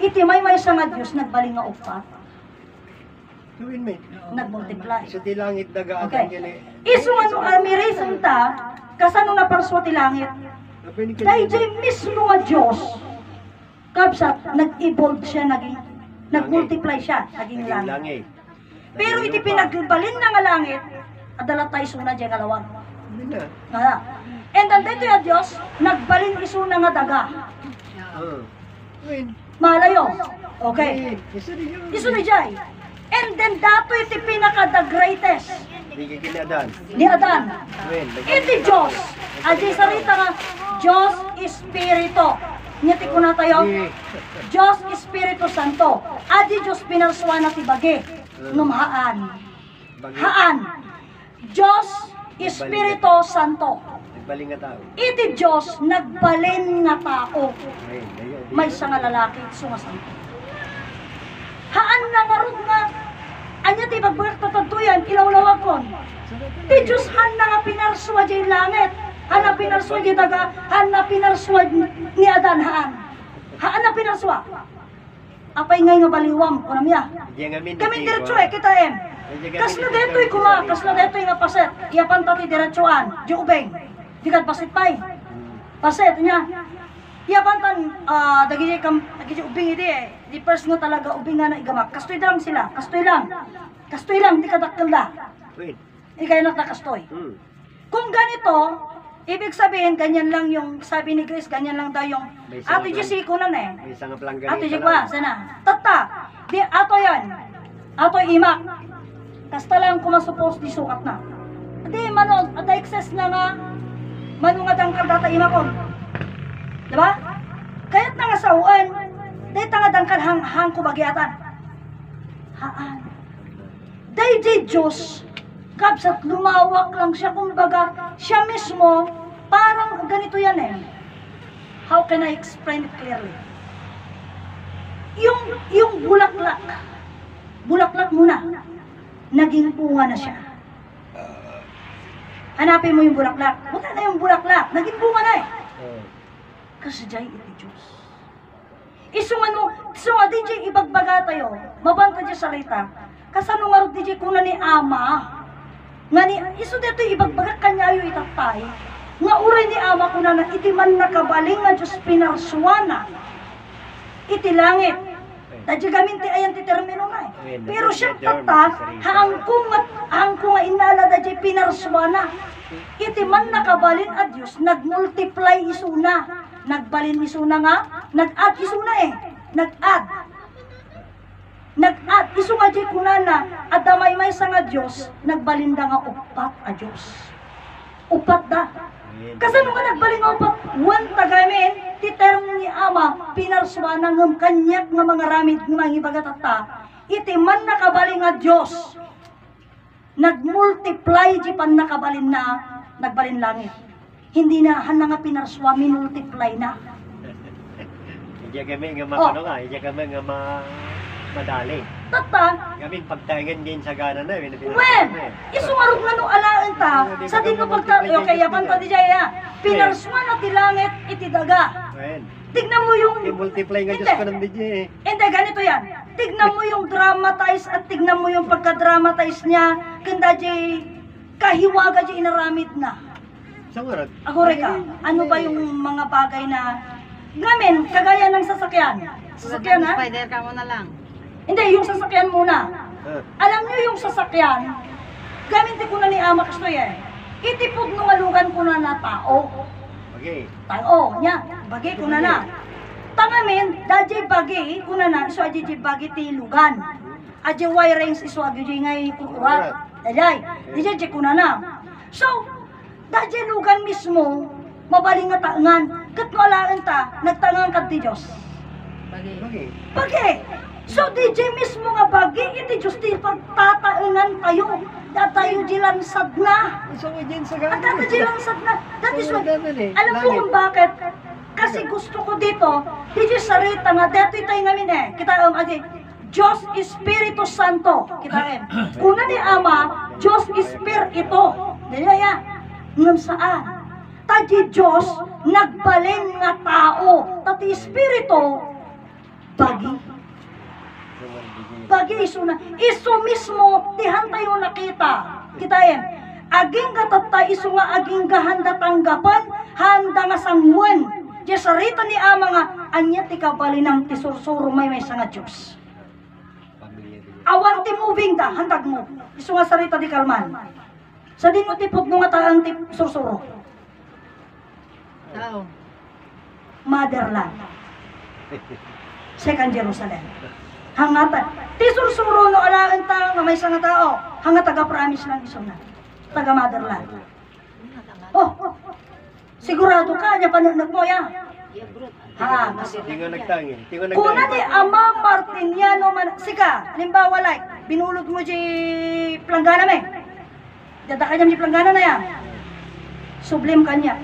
iti may sa nga Diyos, nagbaling nga upat, Tuwin may. nagmultiply. Sa tilangit dagaan Okay. yan eh. Iso ano reason ta, kasano na parswa ti langit, dahil dyan mismo nga Diyos, kapsat, nag-evolve siya, nag-multiply siya, naging langit. Langit. Pero iti pinagbalin na nga langit, adala tayo suna dyan kalawag. Ano na? Nga. And then dito yung Diyos, nagbalin isuna nga daga. Tuwin. Malayo. Okay. Isa din yun. Iso ni Jai. And then dato iti pinaka the greatest Hindi ka kinadan. ni Adan. Tuwin. Iti Diyos. Adi sarita nga, Diyos Espiritu. Ngiti ko na tayo. Diyos Espiritu Santo. Adi Diyos pinarsuan na ti bagi. Numhaan. Haan. Diyos Espiritu Santo. Nagbaling nga tao. Iti Diyos nagbalin nga tao. Ayun, ayun. May isa nga lalaki sumasanto. Haan na nga ron nga. Anya ti pagbagak tatantuyan, ilawlawag kon. Ti Diyos han na nga pinarswa dyan langit. Han na pinarswa dyan daga. Han na pinarswa ni Adan haan. Haan na pinarswa. Apay ngay nga baliwam. Kunam ya. Kami diretso kita Kasla deto'y kasla deto'y nga paset. Iyapan tati diretsoan. Di ubeng. Di kad pasit pa'y. Paset niya. Iyapan tan, dagi ubing iti eh. Di first nga talaga ubing nga na igamak. Kastoy lang sila. Kastoy lang, di kadakkel da. Tuwin. Di kayo nakakastoy. Kung ganito, ibig sabihin, ganyan lang yung, sabi ni Chris, ganyan lang daw yung, Ate Jessica ko na eh. May isang pelanggan. Ato jikwa, sana. Tata, di ato yan. Ato imak. Kasta lang kumasupos di sukat na. Di mano, at excess na nga, mano nga dangkar data imak ko. Diba? Kaya't na nga sauan, di tanga dangkar hang kubagyatan. Haan. Day Diyos, kapsat lumawak lang siya, kumbaga, siya mismo, parang ganito yan eh. How can I explain it clearly? Yung bulaklak muna, naging bunga na siya. Hanapin mo yung bulaklak. Buta na yung bulaklak, naging bunga na eh. Kasi dyan iti Diyos. Isung ano, din dyan ibagbaga tayo, mabanta dyan salita. kasano nga rin di kuna ni ama. Nga ni, iso dito ibagbagak kanyayo itatay. Nga uray ni ama kuna na iti man nakabaling nga Diyos pinarswana. Iti langit. Dadya gamin ti ayan ti termino nga eh. Pero siya tata, haangkong nga inala dadya pinarswana. Iti man nakabalin a Diyos, nagmultiply isuna. Nagbalin isuna nga, nag-add isuna eh. Nag-add. Nag-add. Isu nga di kunana, adamay may sa nga Diyos, nagbalinda nga upat a Diyos. Upat da. Kasi nung nga nagbalin nga upat, one tagamin, ti term ni ama, pinarswana ng kanyak nga mga ramid ng mga ibagatata, iti man nakabalin nga Diyos, nag-multiply di pan nakabalin na, nagbalin langit. Hindi na, hana nga pinarswa, minultiply na. Hindi kami nga makano nga, hindi kami nga madali. Tata, Kami pagtagan din sa gana na. when, isungarog nga no alaan ta, sa din no pagtayo kaya panta di jaya, pinarswa na ti langit, iti daga. Tignan mo yung... I-multiply nga Diyos Hindi. ko ng DJ eh. Hindi, ganito yan. Tignan mo yung dramatize at tignan mo yung pagka-dramatize niya, kanda di kahiwaga di inaramid na. Sangarot. Agore ka, ano ba yung mga bagay na ngamin, kagaya ng sasakyan. Sasakyan ha? Spider ka mo na lang. Hindi, yung sasakyan muna. Ah, Alam niyo yung sasakyan, gamitin ko na ni Ama Kastoy eh. Itipog nung alugan ko na na tao. okay. Tao, nya, bagay ko na na. Tangamin, dajay bagay ko na na, iso adjay bagay ti lugan. Adjay wirings iso adjay ngay kukurat. Dajay, dajay ko na na. So, dajay lugan mismo, mabaling nga taangan. Kat malaan ta, nagtaangan ka ti Diyos. Bagay. Okay. Bagay. So, DJ mismo nga bagay, iti Diyos ti pagtataangan tayo. Da tayo dilansad na. So, dyan sa At gana. dati dilansad na. That is So, what, ganun eh. alam mo kung bakit? Kasi gusto ko dito, DJ sarita nga, dito tayo ngamin eh. Kita adi, Diyos Espiritu Santo. Kita kuna ni Ama, Diyos Espiritu. Dili ya. Ngam saan? Tadi Diyos, nagbalin nga tao. Tati Espiritu, bagi. Bagi iso na. Iso mismo, tihan tayo nakita. Kita aging katata iso nga aging gahanda tanggapan, handa nga sangwan. Diya sarita ni Ama nga, anya ti kabalinang ti sursuro may nga Diyos. Pamilya din. Awan ti moving da, handag mo. Iso nga sarita di kalman. Sa din mo tipod nga taang ti sursuro. Tao. Motherland. Second Jerusalem. Hangata. Ti sursuro no alaan ta nga may nga tao. Hanga taga-promise lang iso na. Taga motherland. Oh, sigurado ka nya pananak mo ya. Ha, Hindi nga nagtangin. Hindi nga kuna nagtangin. ni Ama Martiniano man sika, halimbawa like binulog mo di planggana me. Dada kanya di planggana na yan. Sublim kanya.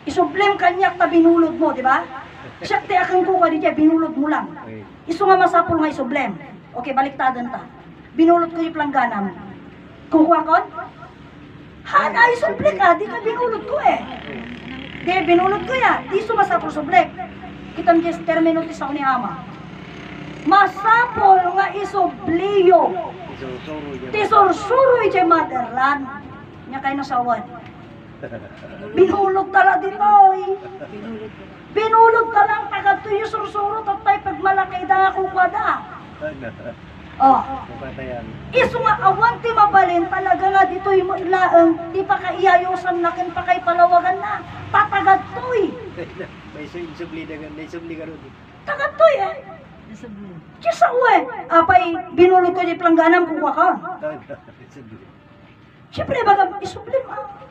Isublim kanya ta binulod mo, di ba? Siya ti akang kuka di binulod mo lang. Okay. Isu nga masapol nga isublim. Okay, baliktadan ta. Binulod ko di planggana mo. Kukuha kon? Hana isubli ka, di ka binulod ko eh. Di, binulod ko ya. Di sumasapol sublek. Kita mo diyas termino ti sa ni Ama. Masapol nga isubliyo. Isusuro dyan. Ti sursuro iti motherland. Nya kay nasawan. Binulog tala dito eh. Binulog talang taga tuyo sursuro tatay pag malaki da ako kwada. Oh. Patayan. Isu nga awan ti mabalin talaga nga dito yung ilaang di pa kaiyayosan na ken pa kay palawagan na tatagad toy. May subli na may subli ka rin. Tagad toy eh. Nasa blue. Kisa uwe. Apay binulog ko di plangganam kuha ka. Subli. Siyempre baga isublim ah.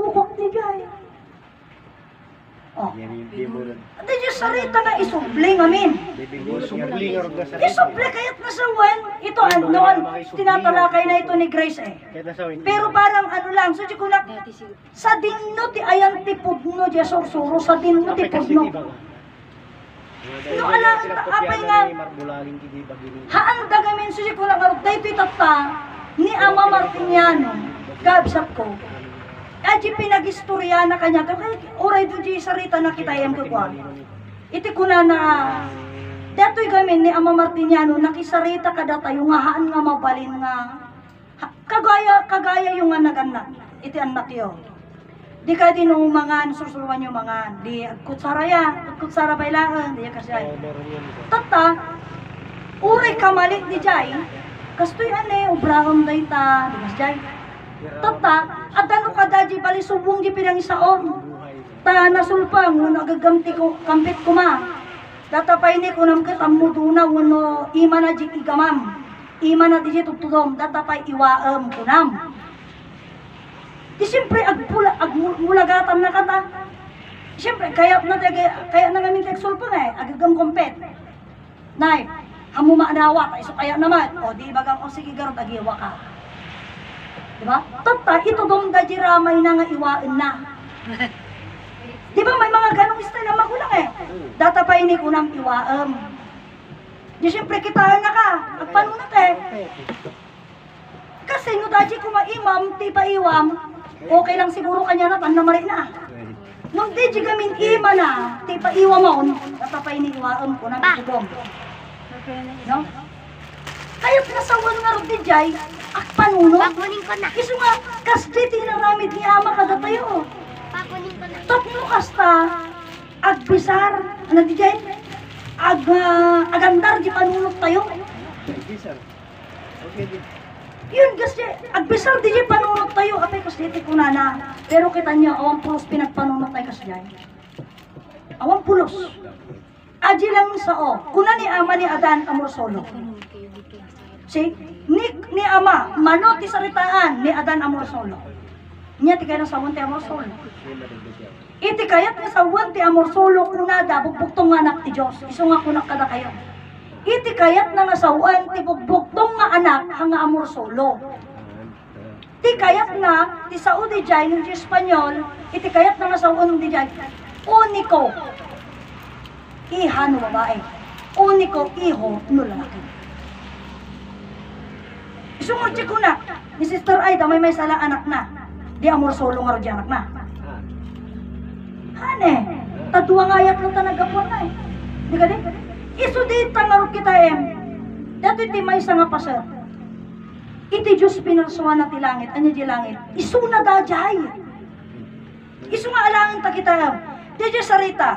Kukwak di gay. Oh. Yan yung bimulod. Di yung sarita nga isubling amin. Subli nga rin ka sa Isuble kaya't nasa wen. Ito noon tinatalakay na ito ni Grace eh. Kaya sa win. Pero parang ano lang, so di ko na Dati si sa dinno ti ayan ti pudno di sursuro sa dinno ti pudno. No ala apay nga Marbulaling kidi bagini. haan dagamin so di ko na karot daytoy tatta ni Ama Martiniano gabsat ko. Aji pinagistorya na kanya kay oray do di sarita na kita yam ko kwa. Iti ko na Dato'y gamin ni Ama Martiniano, nakisarita kada tayo nga haan nga mabalin nga, kagaya yung nga naganak, iti anak yo. Di ka din nung mga susulwan yung mga, di kutsara ya, kutsara bailaan, di kasi ay. Meron yun. Tata, uray kamalit di jay, kastoy ane, ubrahon day ta, di mas jay. Tata, at ano ka da di bali subong di pinangisaon. Ta nasulpang, wano agagamti ko, kampit ko ma. Datapay ni ko nam katamuduna, wano ima na di igamam. Ima na di tutudom, datapay iwaam ko nam. Di siyempre, agmulagatan na kata. Siyempre, kaya na namin teksulpang agagam kompet. Nay, hamuma anawa, iso kaya naman. O, di bagang, o sige garot, agiwa ka. Diba? Tata, ito dong dajiramay na nga iwain na. Diba may mga ganong style na magulang Data pa ini kunang iwaam. Di siyempre, kitaan na ka. Agpanunat Kasi no daji kumaimam, ti pa iwam, okay lang siguro kanya na, tanda marin na. Nung di gamin ima na, ti pa iwam mo, data pa ini iwaam ko ng itugong. No? Kaya't nasawan nga rin di jay, akpanuno. Pakunin ko na. Iso nga, kasdi tinaramid ni ama kada tayo. Pakunin ko na. Tapno kasta, agbisar, ano di jay? Agandar di panunot tayo. Okay, sir. Okay, din. Yun kasi, agbisar di jay panunot tayo. Apay kasi di ko na. Pero kita niya, awang pulos pinagpanunot tayo kasi jay. Awang pulos. Aji lang sa kuna ni ama ni Adan amor solo. Si, ni ama, mano ti saritaan ni Adan amor solo. Niya ti kaya sa ti amor solo. Iti kayat nga sa ti amor solo kunada, bugbuktong nga anak ti Diyos. Iso nga kunak kada kayo. Iti kayat na nga sa ti bugbuktong nga anak, hanga amor solo. Ti kayat nga, ti sao di jay, ng Espanyol, iti kayat na nga sa di jay, uniko, iha no babae. Uniko, iho no lalaki. Isungod ko na, ni Sister Aida, may sala anak na. Di amor solo nga rin anak na. Hane, tatuwa nga ayat lang tanagapon na Di ka di? Iso di tangarok kita Dato iti may nga pasar. Iti Diyos pinarsuan na ti langit, anya di langit. Iso na dajay. Iso nga alangin ta kita Di di sarita.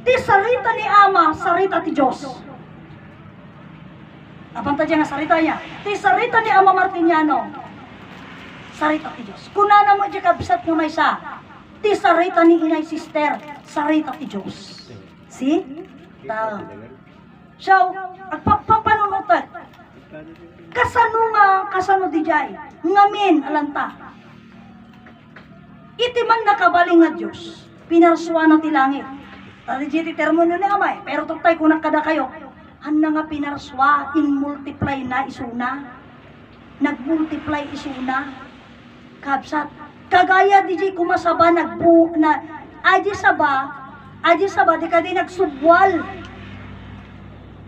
Ti sarita ni Ama, sarita ti Diyos. Apang ta nga sarita niya. Ti sarita ni Ama Martiniano, sarita ti Diyos. Kunana mo di kabsat nga may sa. Ti sarita ni inay sister, sarita ti Diyos. Si? Tao. So, agpapanunutan. Kasano di jay. Ngamin, alanta. Iti man nakabaling nga Diyos, pinarsuan na ti langit. Tadi jiti termo ni amay, pero tutay kunak kada kayo. Handa nga pinarswa, in-multiply na isuna. Nag-multiply isuna. Kabsat. Kagaya di kumasaba nagbu na aji saba di ka di nagsubwal.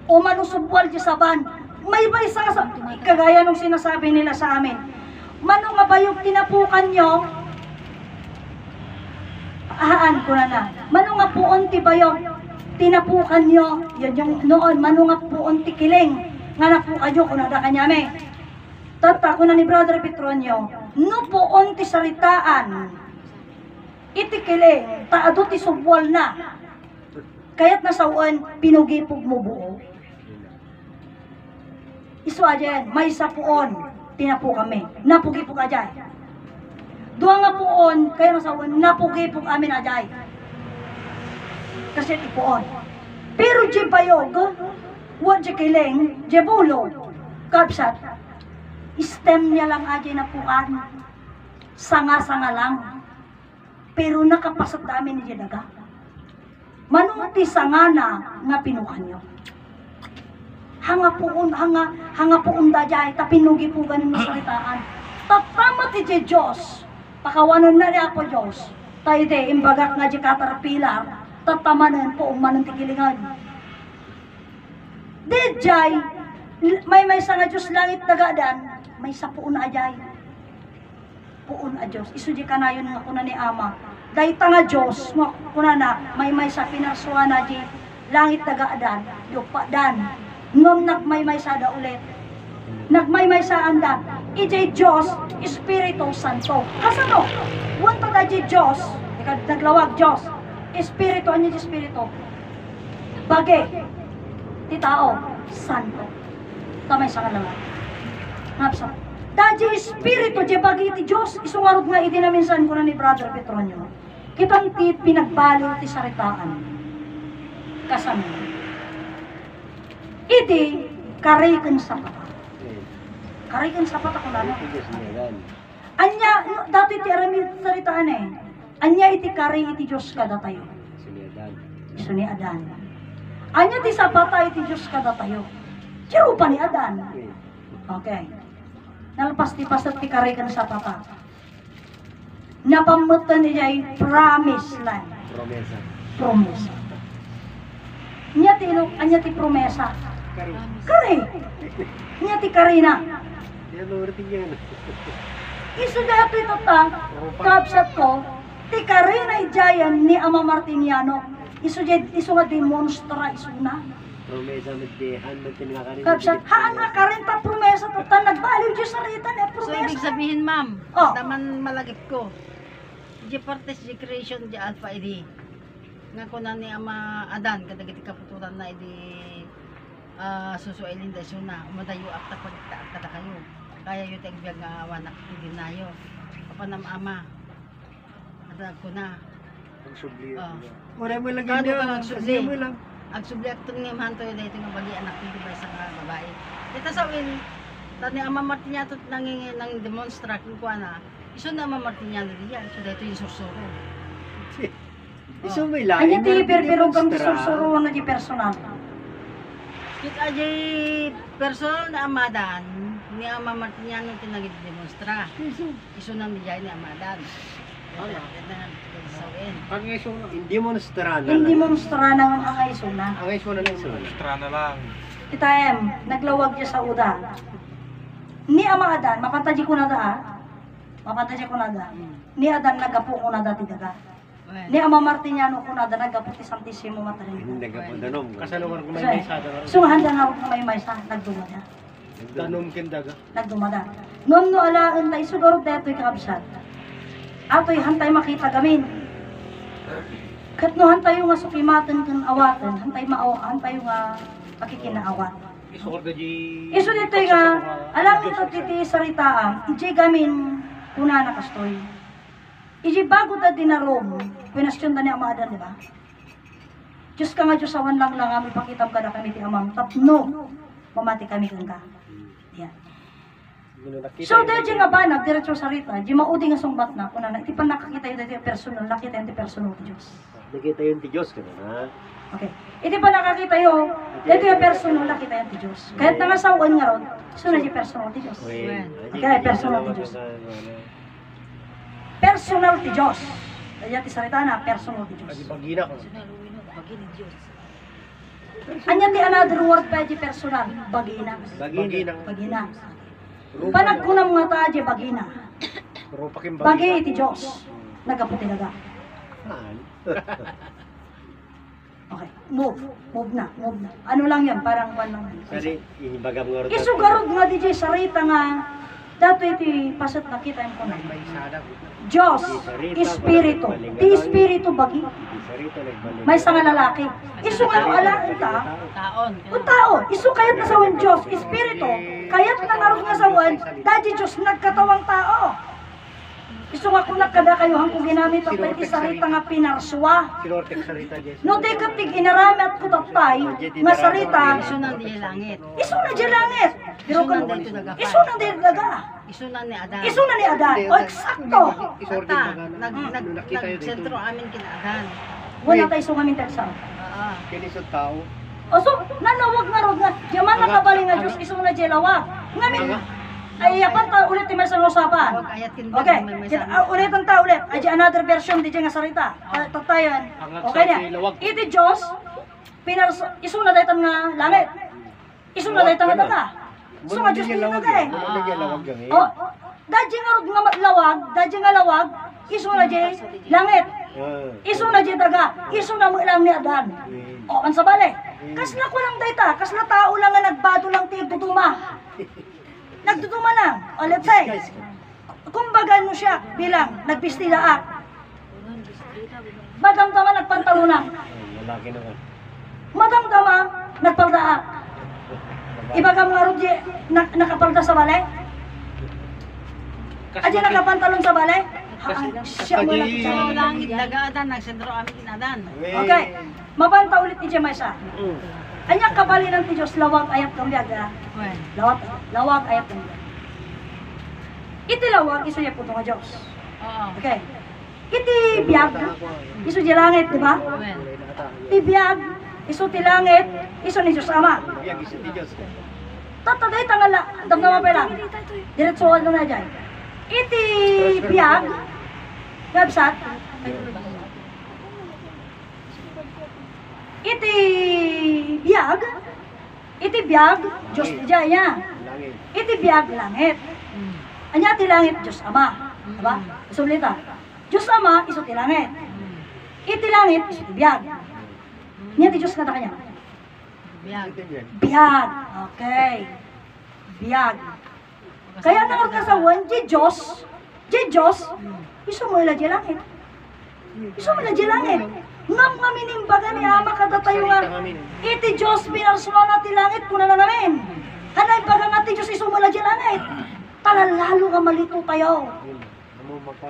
O manusubwal di saban. May isa sa kagaya nung sinasabi nila sa amin. Mano nga ba yung tinapukan nyo? Ahaan ko na. Mano nga puon ti ba yung tinapukan nyo? Yan yung noon, mano nga puon ti kiling. Nga napukan nyo kung nada kanyame. Tata ko na ni Brother Petronio, no poon ti saritaan, iti kiling, taado ti subwal na, kaya't nasawaan, pinugipog mo buo. Iswa dyan, may sa poon, tinapo kami, napugipog ajay. Dua nga poon, kaya nasawaan, napugipog amin ajay. Kasi ti poon. Pero di bayog, wad di kiling, di bulo, kabsat, stem niya lang aja na puan. Sanga-sanga lang. Pero nakapasat namin ni daga. Manuti sanga na nga pinukan nyo. Hanga puun dajay, tapinugi po ganin mo salitaan. Tatamat ti Diyos. Pakawanon na niya po Diyos. Tayo de, imbagak nga di katarpilar, tatamanan po umanong tigilingan. Dejay, may sa nga Diyos langit nagadan, may sa puun ajay. Puun a Diyos. Isudya ka na yun nga kuna ni Ama. Dahil nga Diyos, nga kuna na, may sa pinarsuan na di langit nagaadan, lupa dan. Ngam nagmaymay sada ulit. Nagmaymay sa anda. Ijay Diyos, Espiritu Santo. Kasano? Wanta na di Diyos, naglawag Diyos. Espiritu, ano di Espiritu? Bagay. Ti tao, Santo. Tamay sa kanila. Napsa. Dadi Espiritu, di bagay ti Diyos. Isungarot nga iti na minsan ko na ni Brother Petronio. Kitang ti pinagbalo ti saritaan. Kasano? Iti, karikan sa pata. Karikan sa pata ko lalo. Anya, dati ti arami saritaan eh. Anya iti kari iti Diyos kada tayo. Isu ni Adan. Anya ti sapata iti Diyos kada tayo. Siro pa ni Adan. Okay. Nalpas ti pasat ti karikan sa pata. Napamutan niya ay promise land. Promesa. Promesa. Anya ti promesa. Kari. Nya ti karina. Yan ang urting yan. Isu dato ito ta, kapsat ko, ti karina ijayan ni Ama Martiniano. Isu nga demonstra isu na. Promesa meddehan, magtinakarin. Kapsat, haan nga karin ta promesa to ta, nagbaliw Diyos sa rita na So, ibig promesa. sabihin, ma'am, Oh. taman malagit ko. Di partes di creation di alpha ID. Nga ko na ni Ama Adan, kadagiti kaputuran na idi susuelin da suna. Umadayo akta pagta kada kayo. Kaya yung tagbiyag nga wanak hindi nayo. Kapanam Ama. Ada ko na. Pagsubli. Oh. Wala mo lang Kano ganyan. ka nagsubli? Kasi mo lang. Ag subliak tong nga manto yun dito nga bagi anak hindi ba sa nga babae. Dito sa win tani Ama Martiniano nang demonstra kung kuha na. Iso na Ama Martiniano diya. So dito yung sursuro. Iso may lain. Anya ti pero kang sursuro na di personal. Kita aja personal na Amadan ni Ama Martiniano tinagid demonstra. Iso na niya ni Amadan. Wala. Ang iso na. Hindi mo nastra na. Hindi mo mustra na ang iso na. Ang iso na lang. Extra na lang. Itayem, naglawag niya sa uda. Ni Ama Adan, mapantaji ko na da. Mapantaji ko na da. Ni Adan nagapo ko na da ti daga. Ni Ama Martiniano ko na da nagapo ti Santissimo Matarin. Hindi nagkapundanom. Kasaluman ko So, may mesada. sungahanda nga ako may maysa, nagdumada. Danom kindaga. Nagdumada. Ngam no alaan tayo, siguro deto'y kakabsat. Ato'y hantay makita gamin. Kat no hantay nga sukimatan kang awatan, hantay nga pakikinaawat. Isukor da di... Iso dito nga, alam ito titi saritaan, iji gamin kuna na kastoy. Iji bago da dinarom, pinastyon da ni Amadan, di ba? Diyos ka nga Diyos awan lang kami pakitam ka na kami ti Amam, tapno, mamati kami kang ka. Yan. So dahil nga ba, nagdiretso sarita, di maudi nga sungbat na, kuna na, iti pa nakakita yun dito personal, nakita yun ti personal ti Diyos. Nakita yun ti Diyos ka na. Okay. Iti pa nakakita yun, dito yung personal, nakita yun ti Diyos. Kahit nangasawan nga ron, sunod yung personal ti Diyos. Okay, personal ti Diyos. Personal ti Diyos. Kaya ti salita na, personal ti Diyos. Pagina ko. Anya ti another word pa di personal, bagina. Bagina. Bagina. Panagkunam nga ta di bagina. Rupakin Bagi ti Diyos. Nagaputi naga. Okay, move na. Ano lang yan, parang one lang. Kasi inibagam nga rin. Isugarod nga di sarita nga, dato iti pasat nakita yung kunay. Diyos, Espiritu. Ti Espiritu bagi. Sarita nagbalik. May sa nga lalaki. Isu nga yung alaan ta. Taon. O tao, isu kayat na sawan Diyos, Espiritu. Kayat na nga rin nga sawan, dadi Diyos nagkatawang tao. Isu nga kunak kada kayo hangko ginamit at iti sarita nga pinarswa. Sinortek sarita di. No di katig inarami at kutatay, nga sarita, Iso na di langit. isu na di langit. Pero Isu kan, na dito daga. isu na di daga. Iso na ni Adan. Isu na ni Adan. O eksakto. Ata, nag-sentro amin kina Adan. Wala tayo isu nga mintagsam. Oo. Kinisod tao. O so, nanawag nga rod nga, diyaman nakabaling nga Diyos, isu na di lawag. Ngamin, ay yapan ta ulit yung may sa usapan. Huwag ayat kin Okay, ulit ang ta ulit. Ay another version di nga sarita. Tatayan. Okay na. Iti Diyos, isu na daytan nga langit. Isu na daytan nga daga. So nga Diyos nila daga eh. O, dadya nga rod nga lawag, dadya nga lawag, isu na di langit. Isu na di daga, isu na mo ilang ni Adan. O, ang sa bali. Kasla ko lang dayta, kasla tao lang nga nagbado lang ti duduma. Nagduduma lang. O, let's say, kumbaga no siya bilang nagpistilaak. Madamdama nagpantalunan. Lalaki naman. Madamdama nagpaldaak. Iba ka mga rudye nakapalda sa balay? Adya nakapantalon sa balay? Siya mo lang. So, langit, dagaadan, nagsendro amin inadan. Okay. Mabanta ulit ni Jemesa. Anya kabali ng ti Diyos lawag ayat kang biyaga. Well, Lawag ayat kang biyaga. Iti lawag iso niya puto nga Diyos. oo. Okay. Iti biyag iso di langit, di ba? Well, Ti biyag iso ti langit iso ni Diyos Ama. Biyag isa ti Diyos. Tataday tangala damdama pa lang. Diretsuhan mo na dyan. Iti biyag gabsat iti biyag Diyos ti Jaya. Langit. Iti biyag langit. Anya ti langit Diyos Ama. Diba? Sulit Diyos Ama iso ti langit. Iti langit iso ti biyag. Nya ti Diyos nga kanya. biyag. Biyag. Okay. Biyag. Kaya nang kasawan, di Diyos, iso mo ila di langit. Iso mo ila di langit. Ngam nga minimbaga ni Ama kadatayo nga, iti Diyos binarswa na ti langit, kuna na namin. Hanay baga nga ti Diyos iso mo ila di langit. Talalalo nga malito tayo.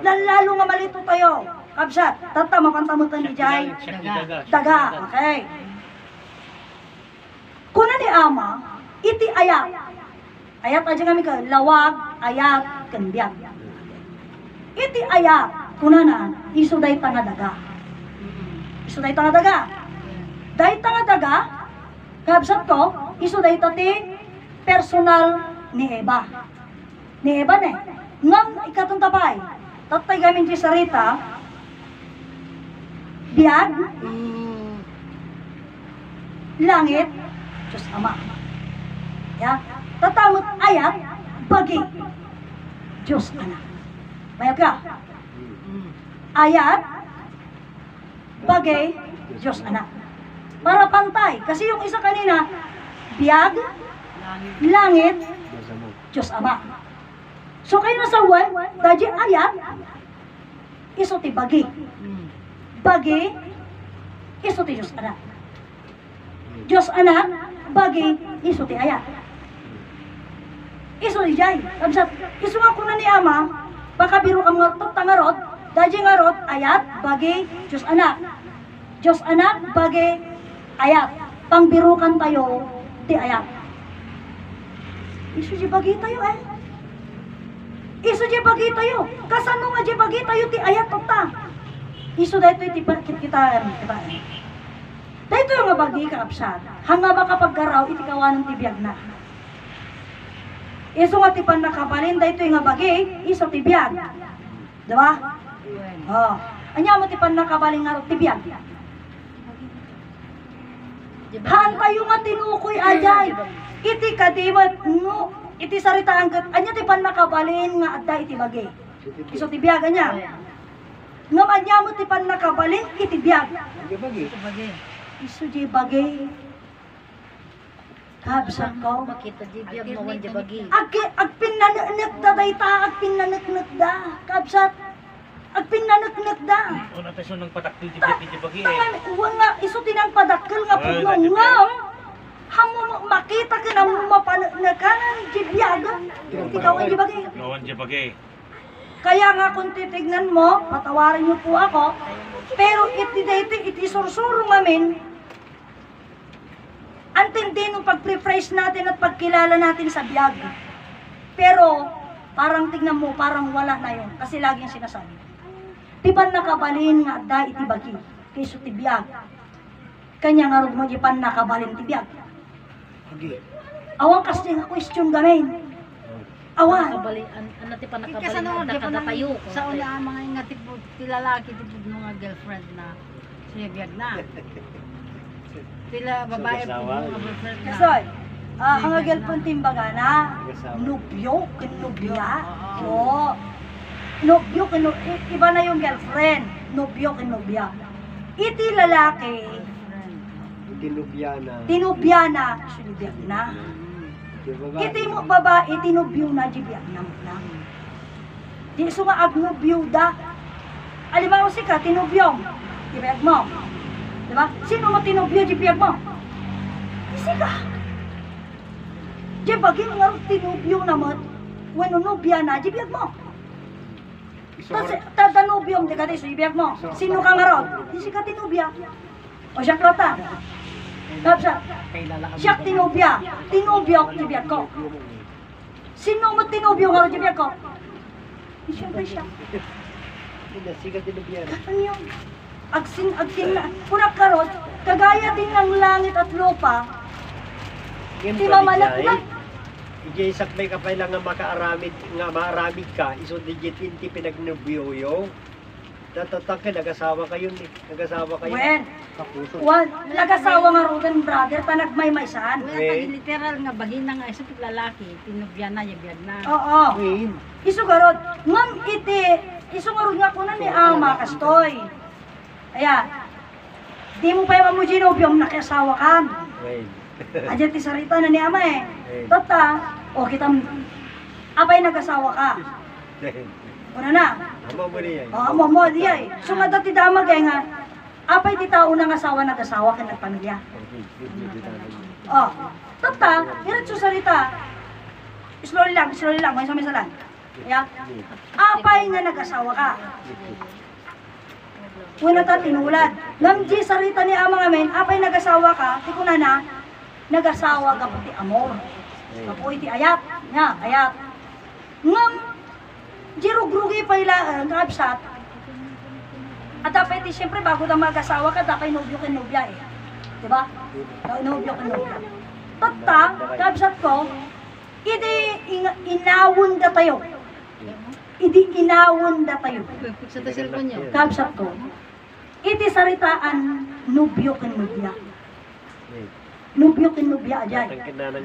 Lalalo nga malito tayo. Kabsat, tata mapantamutan ni Jai. Daga, okay. Kuna ni Ama, iti ayat. Ayat aja kami ka, lawag, ayat, kanbiyag. Iti ayat, kuna na, iso day tanga daga. Iso day tanga daga. Day tanga daga, kabsat ko, iso day tati personal ni Eva. Ni Eva ne. Ngam ikatong tapay. Tatay gamin di sarita, biyag, langit, Diyos Ama. Ya, tatamot ayat, bagi, Diyos Anak. Mayat ka? Ayat, bagi, Diyos Anak. Para pantay. Kasi yung isa kanina, biyag, langit, Diyos Ama. So kayo nasa one, dadya ayat, iso ti bagi. Bagi, iso ti Diyos Anak. Diyos Anak, bagi, iso ti ayat. Iso ti Jai. Kabsat, iso nga kuna ni Ama, baka biro ka mga tangarot, dadya ngarot, ayat, bagi, Diyos Anak. Diyos Anak, bagi, ayat. Pangbirukan tayo, ti ayat. Iso di bagi tayo Iso di bagi tayo. Kasano nga di bagi tayo ti ayat ta. Iso dahito iti kita. Dahito yung nga bagi kaapsat. Hanga ba kapag garaw iti kawanan ti biyag na. Iso nga ti panakabalin dahito yung nga bagi, iso ti biyag. Diba? Oh. Anya mo ti panakabalin nga ti biyag. Han tayo nga tinukoy ajay. Iti kadimat no. Iti sarita angkat, anya ti panakabalin nga adda iti bagi. Iso ti biyag anya. Ngam anya mo ti panakabalin iti biyag. Iso di bagi. Kabsat ko. Makita di biyag mawan di bagi. Ag pinanaknak da dayta, ag pinanaknak da. Kabsat. Ag pinanaknak da. Una tayo nang pataktil di biyag di bagi Tangan, nga iso tinang padakkel nga puno ngam. Hamo makita ka na mapanakanan di biyag. Iti kawan di bagi. Gawan di bagi. Kaya nga kung titignan mo, patawarin niyo po ako, pero iti sursuro ngamin, antindi nung pag-preface natin at pagkilala natin sa biyag. Pero, parang tignan mo, parang wala na yun, kasi laging sinasabi. Tipan nakabalin nga da iti bagi, kayso ti biyag. Kanya nga rin mo ipan nakabalin ti biyag. Awang kasi nga question gamin. Awan. Nakabali, ano ti pa Kasi nakabali no, na di pa nakadatayo. sa una mga nga tipo tilalaki tipo mga girlfriend na siya biyag na. Tila babae po mga girlfriend na. Kasoy, ang girlfriend timbaga na, nubyo, kinubya. So, nubyo, iba na yung girlfriend. Nubyo, kinubya. Iti lalaki, Tinubyana. Tinubyana, sinubyak na. Diba? Iti mo babae, tinubyo na, jibyak na mo na. Di sumaag mo byuda. Alimaw si ka, tinubyong. Jibyak mo. Diba? Sino mo tinubyo, jibyak mo? Isi ka. Jibagin nga rin tinubyo na mo. Wano nubya na, jibyak mo. Tadanubyong, di ka di, so jibyak mo. Sino ka nga rin? Isi ka tinubya. O siya krota. Kapsa, siya tinubya. Tinubyo, jibyak ko. Sino mo tinubyo nga rin, jibyak ko? Siyempre siya. Siga tinubyana. Ano yun? Agsin na. Pura karot, kagaya din ng langit at lupa. Di mamalak na. Ije sakbay ka pa lang nga makaaramid, nga maaramid ka, iso digit inti pinagnubiyoyo. Tatatang ka, nag-asawa kayo ni. Nag-asawa kayo. Wen, Kapuso. nag-asawa nga Rogan brother, pa nagmaymaysan. Wala tagi literal nga bagina nga iso lalaki, tinubyan na, yabyan na. Oo. Win. Isu garot, ngam iti, isu garot nga kunan ni ama kastoy. Ayan. Di mo pa yung mamujinubyong nakiasawa kan. Win. Ayan ti sarita na ni ama eh. Tata, o kita, apay nag-asawa ka. Una na. Ama mo niya. Oo, mo di ay. So nga dati damag eh nga, apay di tao nang asawa nag-asawa ka nagpamilya. Oh, tata, diretso sarita. Slowly lang, may isa lang. Yeah. Apay nga nag-asawa ka. Una ta tinulad. Ngamji sarita ni amang amin, apay nag-asawa ka, ti kuna na, nag-asawa ka puti amor. Kapoy ti ayat, nya, ayat. Ngam, jirugrugi pa ila, kapsat. At dapat ti siyempre bago na mag-asawa ka, dapat nubyo ka nubya eh. Diba? Nubyo ka nubya. Tata, kapsat ko, idi inawon da tayo. Idi inawon da tayo. Sa ta cellphone niyo. Kapsat ko, iti saritaan nubyo ka nubya. Nubyo ka nubya ajay.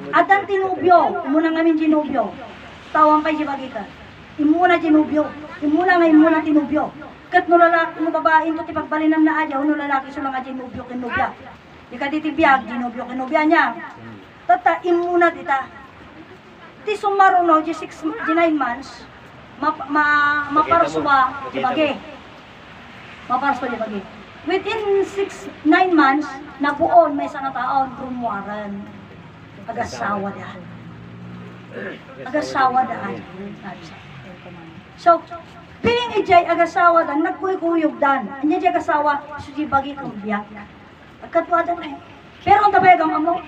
Adan tinubyo, imuna ngamin tinubyo. Tawang kay jibagita. Imuna tinubyo. Imuna nga imuna tinubyo. Kat no lalaki, no babae to tipagbalinam na aja, no lalaki so lang ajay nubyo ka nubya. Di ka ditibiyag, tinubyo ka nubya niya. Tata, imuna dita. Ti sumaro no, di 9 months, maparswa, jibagi. Maparswa, jibagi. Within 9 months, nabuon may isang taon, rumuwaran. Agasawa daan. Agasawa daan. So, piling ijay agasawa daan, nagkuyukuyog daan. Anya di agasawa, suji bagi kong biyak. Agkatwa daan eh. Pero ang tabay ang amo,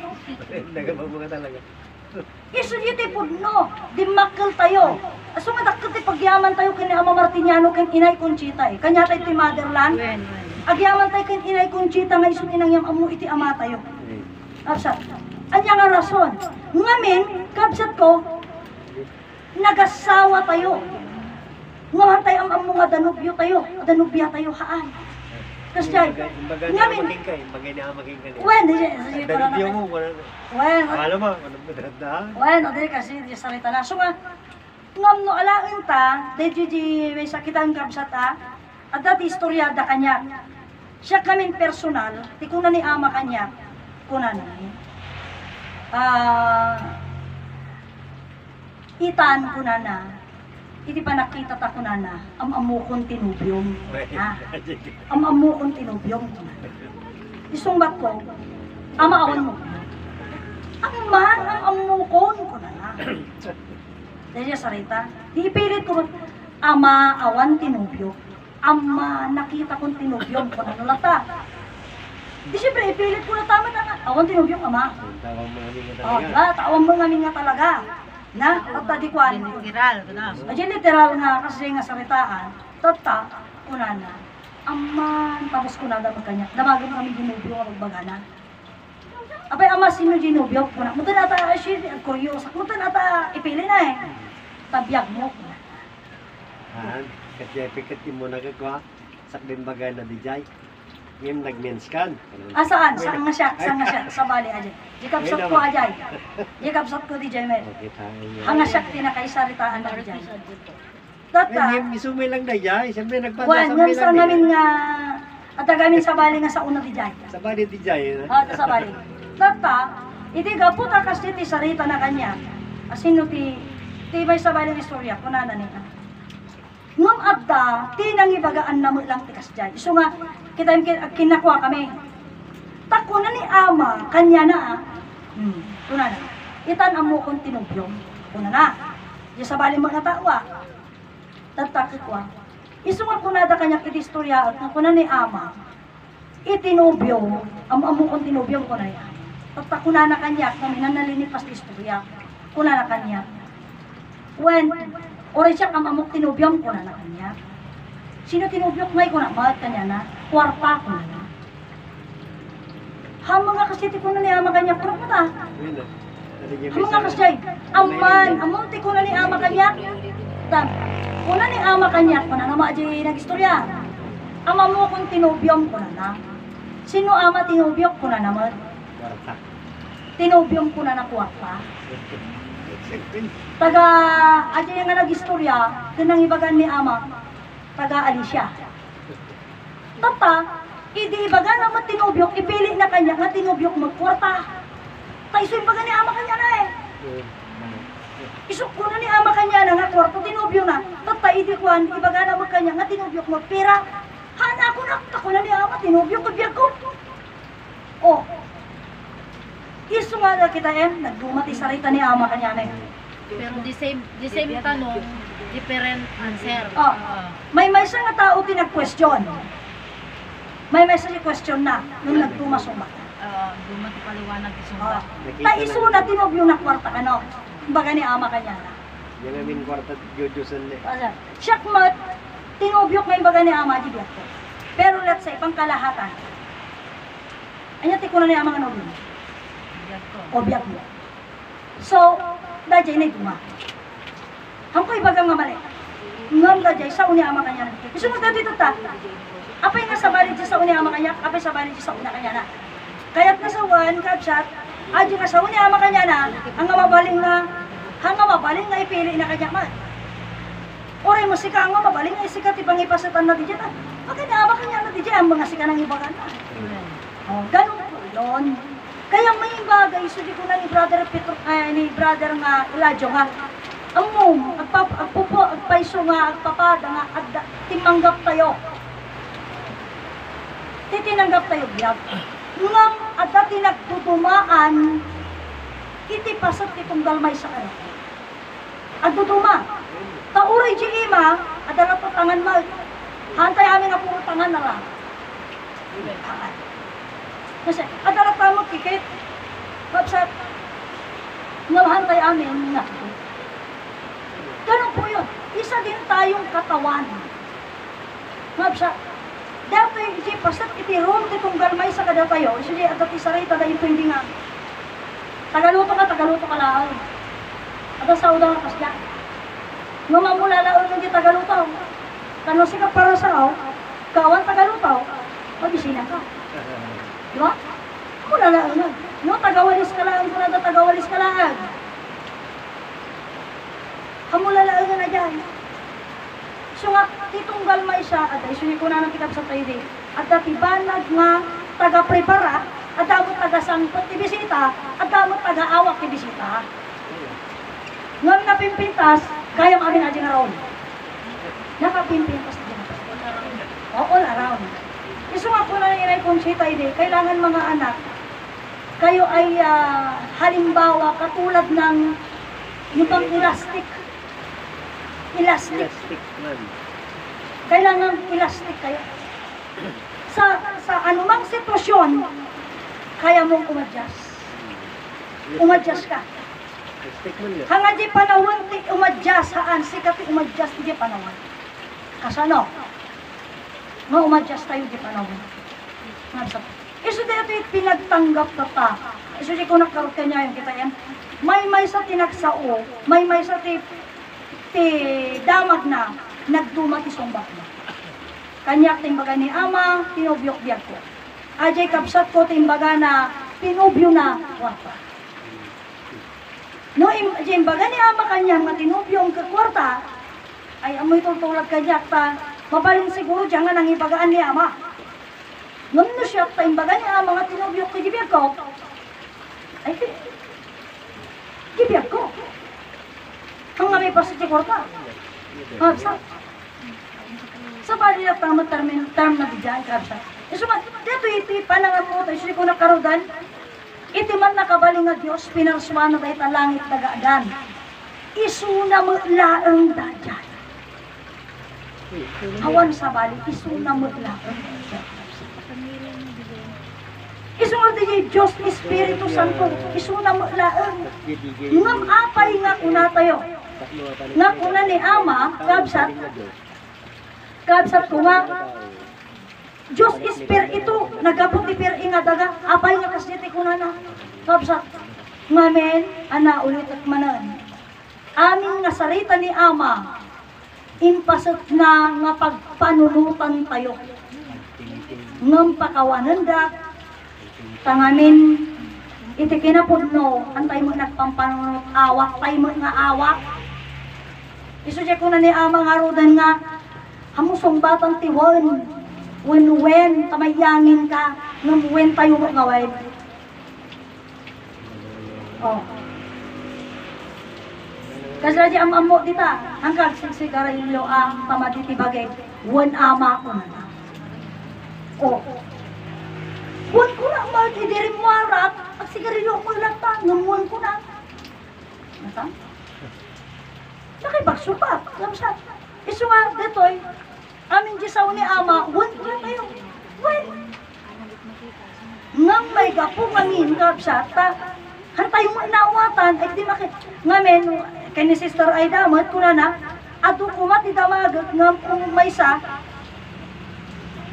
Nagabag talaga. iso di tipod no, di makal tayo. Aso nga dakot pagyaman tayo kini Ama Martiniano ken Inay Conchita eh. Kanya tayo ti motherland. Agyaman tayo ken Inay Conchita nga isun inang yang amo iti ama tayo. Kapsat. Anya nga rason. Ngamin, kapsat ko, nagasawa tayo. Ngaman tayo ang amo nga danubyo tayo. Danubya tayo haan. Tapos dyan, ngamin, wen, Danubyo mo, wala na. wen, Alam mo, ano mo dada? bueno, dahil kasi di salita na. So nga, ngam no alain ta, dahil di may sakitan kapsat at dati istoryada kanya. Siya kaming personal, ti kuna ni ama kanya, kuna na. Itan kuna na, iti pa nakita ta kuna na, amukon tinubyong. Amukon tinubyong. Isungbat ko, ama awan mo. Ang man, ang amukon kuna na. Dahil sa sarita, di ipilit ko, ama awan tinubyo. Ama nakita kong tinubyong ko na nalata. Di siyempre, ipilit ko na tama na. Awan tinubyong ama. Tawang mga nga Oh, talaga. diba? Tawang mo nga nga talaga. Na, at di ko Literal, kana. Ayan literal nga kasi nga saritaan. Tata, una na. Ama, tapos ko na dapat kanya. Damagan mo kami ginubyo nga magbagana. Apay ama sino ginubyo? Muta na ata, curious. Muta na ata, ipili na eh. Tabiyag mo. Kasi pikat mo nagagawa. Sakbin bagay na dijay. Ngayon nag-mens kan. Saan? Saan nga siya? Saan nga siya? Sa bali, ajay. Jikabsat ko, ajay. Jikabsat ko, DJ Mel. Okay tayo. Hanga siya tinakaisaritaan na, ajay. Tata, Ngayon isumay lang dijay. Siyempre Juan, nagpasasambay yan sa lang namin nga At agamin sa bali nga sa una di jay. Sa bali di jay na. Ah, sa bali. Tata, iti gaputa kasi ti sarita na kanya. Asino ti may sa bali istorya kunana nila. Ngam adda, ti nang ibagaan na mo lang ti kasjay. So nga, kita kinakuha kami. Tako na ni ama, kanya na kunana. Itan amo kong tinubyong. Kunana. Di sa bali mga tawa. Tatakit ko. Iso nga kunada kanya kitistorya at kuna ni ama. Itinubyo, amo kong tinubyong kunaya. Tatakuna na kanya, kami na nalinipas ti istorya. Kuna na kanya. When, oray siya amok tinubyong kuna na kanya. Sino tinubyong ngay kuna? Mahal kanya na. Kwarta kuna na. Hamang nga kasi ti kuna ni ama kanya. Kuna mo ta? Hamang nga kasi aman, among ti kuna ni ama kanya. Tan, kuna ni ama kanya. Kuna na maadji nag-istorya. Ama mo kung tinubyong kuna na. Sino ama tinubyong kuna naman? Tinubyong kuna na kwarta. Taga, adya nga nag-istorya, tinang ibagan ni ama, taga Alicia. Tata, idi ibagan naman tinubyok, ipili na kanya nga tinubyok magkwarta. Ta iso ibagan ni ama kanya na eh. Isok ko na ni ama kanya na nga kwarto, tinubyok na. Tata, idi kuhan, ibagan naman kanya nga tinubyok magpira. Hana ako na ni ama, tinubyok magbiyak ko. Oh, iso nga kita nagdumati sarita ni ama kanya na eh. Pero the same tanong, different answer. Oh, may isa nga tao tinag-question. May isa si question na nung nagtumasumba. Dumati paliwanag Oh. isumba. Ta iso na tinobyo na kwarta kano. Baga ni ama kanya na. Yan amin kwarta Jojosan le. Siyak mat tinobyo kay baga ni ama di biyak ko. Pero let's say pangkalahatan. Anya ti kuno ni ama nga nobyo. O biyak mo. So, dajay na ituma. Hangkoy bagang nga mali. Ngam dajay sa uni ama kanya. Iso mo dito ta. Apay nga sa bali sa uni ama kanya, apay sa bali sa una kanya na. Kaya't nga sa one capsat, adyo nga sa uni ama kanya na, ang mabaling nga ipili na kanya man. Oray mo sika ang mabaling nga isika ti pangipasatan na diyan. Pagka ama kanya na diyan ang mga sika nang ibagan na. Oh, ganun po yun. Kaya may bagay, so di ko na ni brother Petro, ni brother nga Eladio nga, among, agpaiso nga, agpapada nga, timanggap tayo. Titinanggap tayo, biyag. Ngang, at dati nagtutumaan, itipasat itong dalmay sa kanya. Agtutuma. Tauray di ima, at dalapatangan mal. Hantay amin nga puro tangan na lang. Kasi, adalat tamo kikit, kapsat, nalahantay amin nga. Ganun po yun. Isa din tayong katawan. Kapsat, dati iti pasat iti ron itong galmay sa kada tayo, isuli at dati saray tada ito hindi nga. Tagaluto ka lang. At sa udang kasya. Mamamulala ulo ng tagaluto. Kanusi ka para sa kawan tagaluto, magisina ka. Diba? Mula na ano. No, tagawalis ka lang. Hamula lang na dyan. So nga, titong galmay siya, at isuni ko na ng kitab sa tayo din. At dati banag nga taga-prepara, at damot taga-sangkot ti bisita, at damot taga-awak ti bisita. Ngam napimpintas, kayang amin na dyan around. Nakapimpintas dyan. All around. Iso nga po na nangyay kung siya tayo kailangan mga anak, kayo ay halimbawa katulad ng yung bang elastic. Elastic man. Kailangan elastic kayo. Sa anumang sitwasyon, kaya mong umadjust. Umadjust ka. Elastic man yan. Hanga di panahon ti umadjust, haan sikat ti umadjust di panahon. Kasano? Nga umadjust tayo di panahon. Iso dito pinagtanggap na ta. Iso di ko nakarot niya yung kita yan. May sa tinagsao, may sa ti damag na, nagdumat isong bakla. Kanyak timbaga ni ama, tinubyok biyak ko. Ajay kapsat ko timbaga na, tinubyo na, kwarta. No, imbaga ni ama kanya, nga tinubyong kwarta, ay amoy tulad kanyak ta, mabalin siguro dyan nga nang ibagaan ni ama. Ngam no siya, tayong baga niya, mga tinubyok ko, gibiyag ko. Ay, gibiyag ko. Ang nga may pasiti ko pa. Sa bali na term na bigyan, kabsa. Isuma, dito iti, panangan mo, tayo ko nakarudan, iti man nakabaling nga Diyos, pinarswano tayo langit nagaadan. Isuna mo laang dadyan. Awan sa bali, isuna mo laang dadyan. Isuna tayo Diyos, Espiritu Santo, isuna mo laang. Ngam apay nga kuna tayo. Nga kuna ni Ama, kabsat ko nga, Diyos Espiritu, nagapot ipiri nga daga, apay nga kasditi kuna na. Kabsat, ngamen, ana ulit at manan. Amin nga sarita ni Ama, impasat na nga pagpanunutan tayo. Ngam pakawananda, tangamin, iti kinapudno, antay mo nagpampanunot awak, tay mo nga awak. Isusya ko na ni Ama nga rodan nga, hamusong batang tiwan, wen tamayangin ka, ngam wen tayo mo ngaway. Oh. Kasi raja amamo dita, hanggang sigsigarilyo ang tamaditi bagay, wen ama ko na. Oh. Wen ko na, mag-idirim warak, at sigarilyo ko lang ta, ngamuan ko na. Nasa? Nakibagsupat, lamsat. Isuwa, detoy, amin jisaw ni Ama, wen ko na tayo. Wen. Ngam may gapo ngamin, kapsat, hantay mo inaawatan, ay di makit. Ngamen, kay ni Sister Aida, mat ko na, ato kumat itamagat, ngam kung may sa,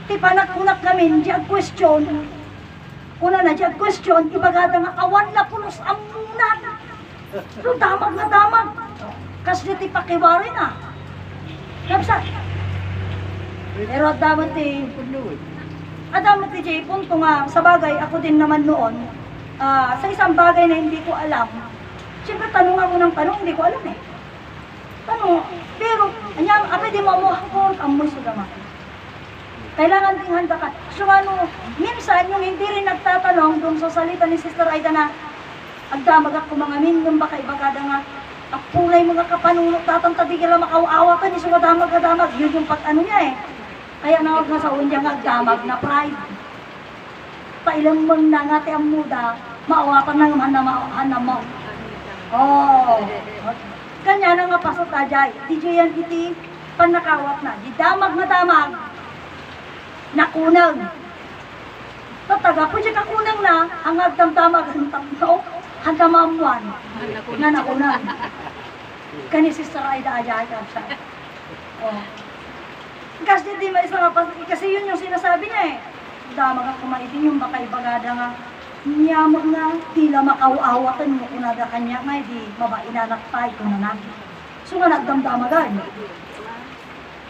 ti panak-kunak namin, diag question, kuna na diag question, ibagada nga, awan na pulos amunan. So, damag na damag. Kasi ti pakiwari na. Kapsat. Pero at damat ti Jay, punto nga, sa bagay, ako din naman noon, sa isang bagay na hindi ko alam, siyempre tanong ako ng tanong, hindi ko alam eh. Tanong, pero, anyang, di mo mo hakot, amoy sugama. Kailangan ding handa ka. So ano, minsan, yung hindi rin nagtatanong, doon sa salita ni Sister Aida na, agdamag ako mga minum, baka ibagada nga, apulay mga kapanunok, tatantadigil ang makawawa ka, ni sumadamag na damag, yun yung pag-ano niya eh. Kaya nawag nga sa unya nga agdamag na pride. Pailang mong nangati ang muda, maawapan ng hanamaw. Oh. Kanya na nga pasot na jay. Di yan iti panakawat na. Di damag na damag. Nakunag. Tataga po siya kakunang na, ang agdamdamag ang tamno, handamamuan. Nga nakunag. Kani Sister Aida ajay kapsa. Oh. Kasi di may isa kasi yun yung sinasabi niya eh. Damag ako maitin yung baka ibagada nga. Niyamag nga, tila makaw-awatan mo kunada kanya nga, di mabainanak tayo kung nanak. So nga nagdamdamagan.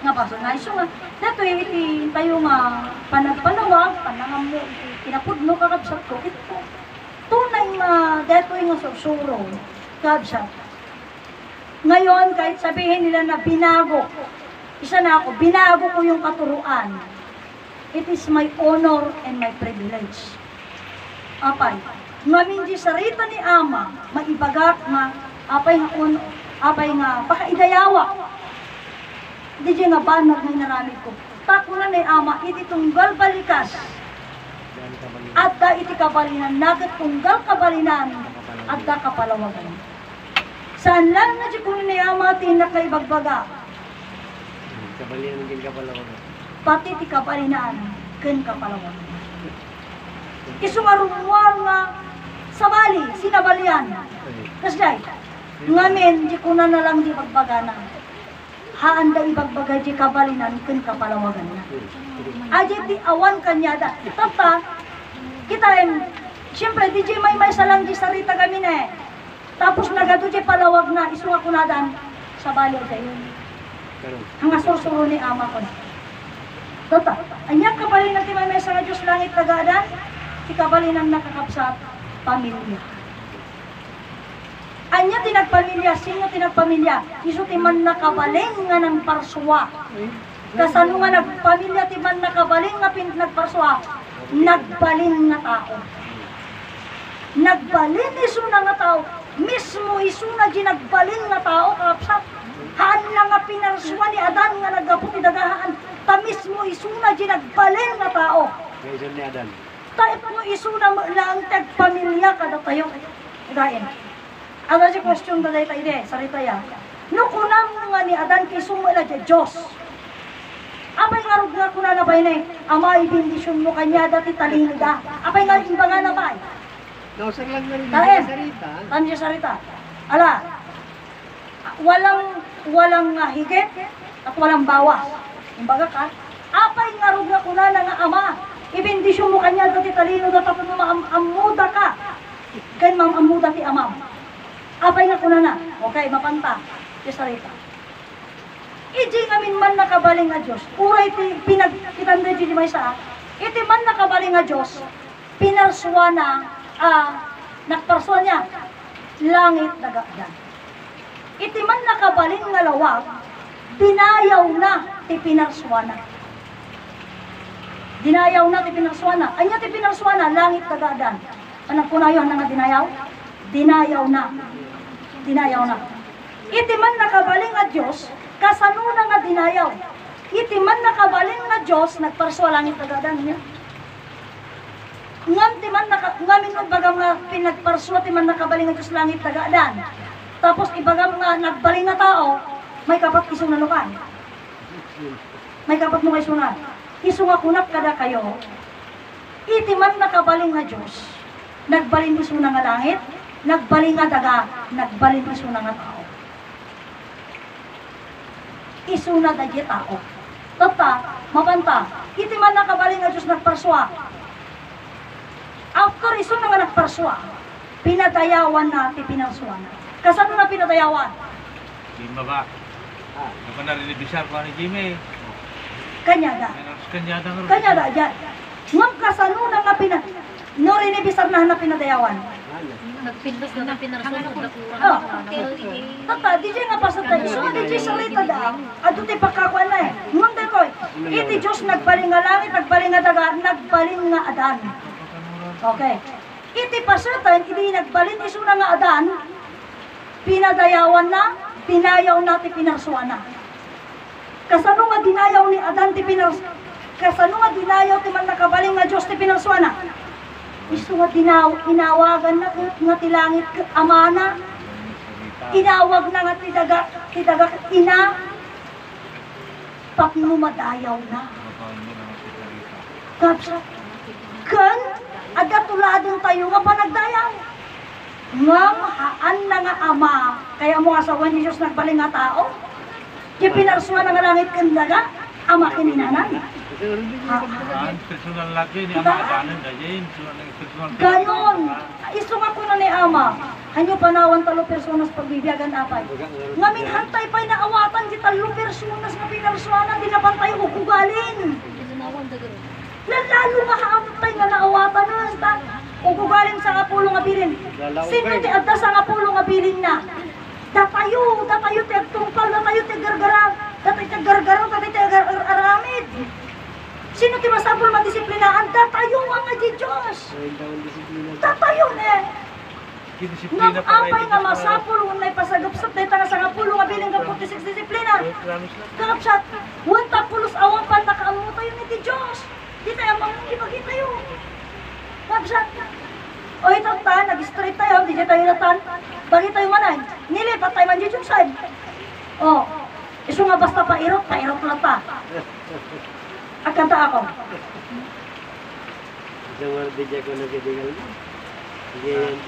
Nga paso nga, so nga, dato iti tayo nga panagpanawag, panangam mo, pinapudno kakabsat ko, ito, tunay nga, dato nga susuro, kabsat. Ngayon, kahit sabihin nila na binago, isa na ako, binago ko yung katuruan. It is my honor and my privilege. Apay, ngamin di sarita ni Ama, maibagak nga, apay nga, baka idayawa. Di nga banag na inaramid ko. Tako na ni Ama, iti tunggal balikas. At da iti kabalinan, nagat tunggal kabalinan, at da kapalawagan. Saan lang na di kunin ni Ama, tinakaibagbaga. Kabalinan din kapalawagan. Pati ti kabalinan, ken kapalawagan. Isumarumuan nga sa bali, sinabalian. Kasday, ngamin, di ko na lang di bagbagana. Haan da ibagbaga di kabalinan, ken kapalawagan na. Aji di awan kanyada. Tata, kita siyempre, di may salang di sarita kami na eh. Tapos nagado di palawag na, isunga kunadan sa bali kayo. Ang asursuro ni Ama ko na. Tata, anya kabalinan ti may mesa nga Diyos langit tagadan, ti kabalinan nakakapsat pamilya. Anya tinagpamilya, sino tinagpamilya? Isu ti man nakabaling nga ng parswa. Kasano nga nagpamilya ti man nakabaling nga nagparswa, nagbalin nga tao. Nagbalin iso na nga tao. Mismo iso na ginagbalin nga tao, kapsat. Haan na nga pinarswa ni Adan nga nagapot idagahaan. Ta mismo iso na ginagbalin nga tao. Ngayon ni Adan. Tayo mo iso na lang tagpamilya kada tayo. Dain. Ano si question ba tayo tayo sarita ya. No kunam nga ni Adan kay sumula di Diyos. Apay nga rog nga kuna na ba yun ama ibindisyon mo kanya dati talinda. Apay nga iba nga na ba? Nausag lang na rin Tayo. sarita. Tanyo sarita. Ala. Walang higit at walang bawas. Imbaga ka, apay nga rog nga kuna na nga ama. Ibindisyon mo kanya dati talino dati tapos mo maamuda ka. Kan maamuda ti amam. Apay nga kuna na. Okay, mapanta. Yung sarita. Iji ngamin man nakabaling nga Diyos. Uray ti pinagkitanda di may sa. Iti man nakabaling nga Diyos. Pinarswa na nagparswa niya. Langit nagadan. Iti man nakabaling nga lawag. Dinayaw na ti pinarswa na. Dinayaw na ti pinarswa na. Anya ti pinarswa na langit nagadan. Anong punayon na nga dinayaw? Dinayaw na. Dinayaw na. Iti man nakabaling nga Diyos, kasano na nga dinayaw. Iti man nakabaling nga Diyos, nagparswa langit nagadan niya. Ngam ti man ngamin bagam nga pinagparswa ti man nakabaling nga Diyos langit nagadan. Tapos ibagam nga nagbaling nga tao, may kapat iso na lukan. May kapat mo kay sunat. Iso nga kunak kada kayo. Iti man nakabaling nga Diyos, nagbaling iso na nga langit, nagbaling nga daga, nagbaling iso na nga tao. Iso na dagiti tao. Tata, mapanta, iti man nakabaling nga Diyos nagparswa. After iso na nga nagparswa, pinadayawan na ti pinarswa na. Kasano na pinadayawan? Jimmy ba? Ano pa narinibisar ko ni Jimmy? Kanyada. Kanyada nga rin. Kanyada, dyan. Ngam kasano na nga no rinibisar na pinadayawan. Nagpindos na pinarasyon ng dakuran. Ah, tata, di dyan nga pasat tayo. So, di dyan salita da. Ato ti pagkakuan na eh. Ngam tayo ko, iti Diyos nagbaling nga langit, nagbaling nga daga, nagbaling nga adan. Okay. Iti pasatan, iti nagbalin iso na nga adan, pinadayawan na, dinayaw na, ti pinarsuan na. Kasano nga dinayaw ni Adan, ti pinarsuan? Kasano nga dinayaw, ti man nakabaling nga Diyos, ti pinarsuan na? Iso nga inawagan na, nga ti langit, amana, inawag na nga ti daga, ina, papnumadayaw na. Kapsa, kan, agatuladong tayo nga panagdayaw. Ngam haan na nga ama, kaya mo asawan ni Diyos nagbaling nga tao. Kaya pinarsuan na nga langit kandaga, ama kininanan. Personal lagi ni Ama Adanan dahil personal. Ganon. Iso nga ko na ni ama. Hanyo panawan talo personas pagbibiyagan apay. Ngamin hantay pa'y naawatan si talo personas nga pinarsuan na dinapantay ukugalin. Lalo nga haantay nga naawatan na. Ukugalin sa kapulong abilin. Sino ti adda sa kapulong abilin na? Datayo ti agtungkal, datayo ti gargara, datayo ti gargara, datayo ti aramid. Sino ti masabol madisiplinaan? Datayo nga di Diyos. Datayo ne. Ngam apay nga masapul, unay pasagapsat, dahil nga sa kapulong abilin ka 46 disiplina. Kakapsat, wanta pulos awang pan nakaamu tayo ni di Diyos. Di tayo mamangibagi tayo. Kapsat, o itong ta, nag-straight tayo, di tayo natan, bagi tayo manay, nilipat tayo man dito yung side. O, iso nga basta pairot lang ta. Agkanta ako. Isang wala di ko nagkidingal mo. Sige yan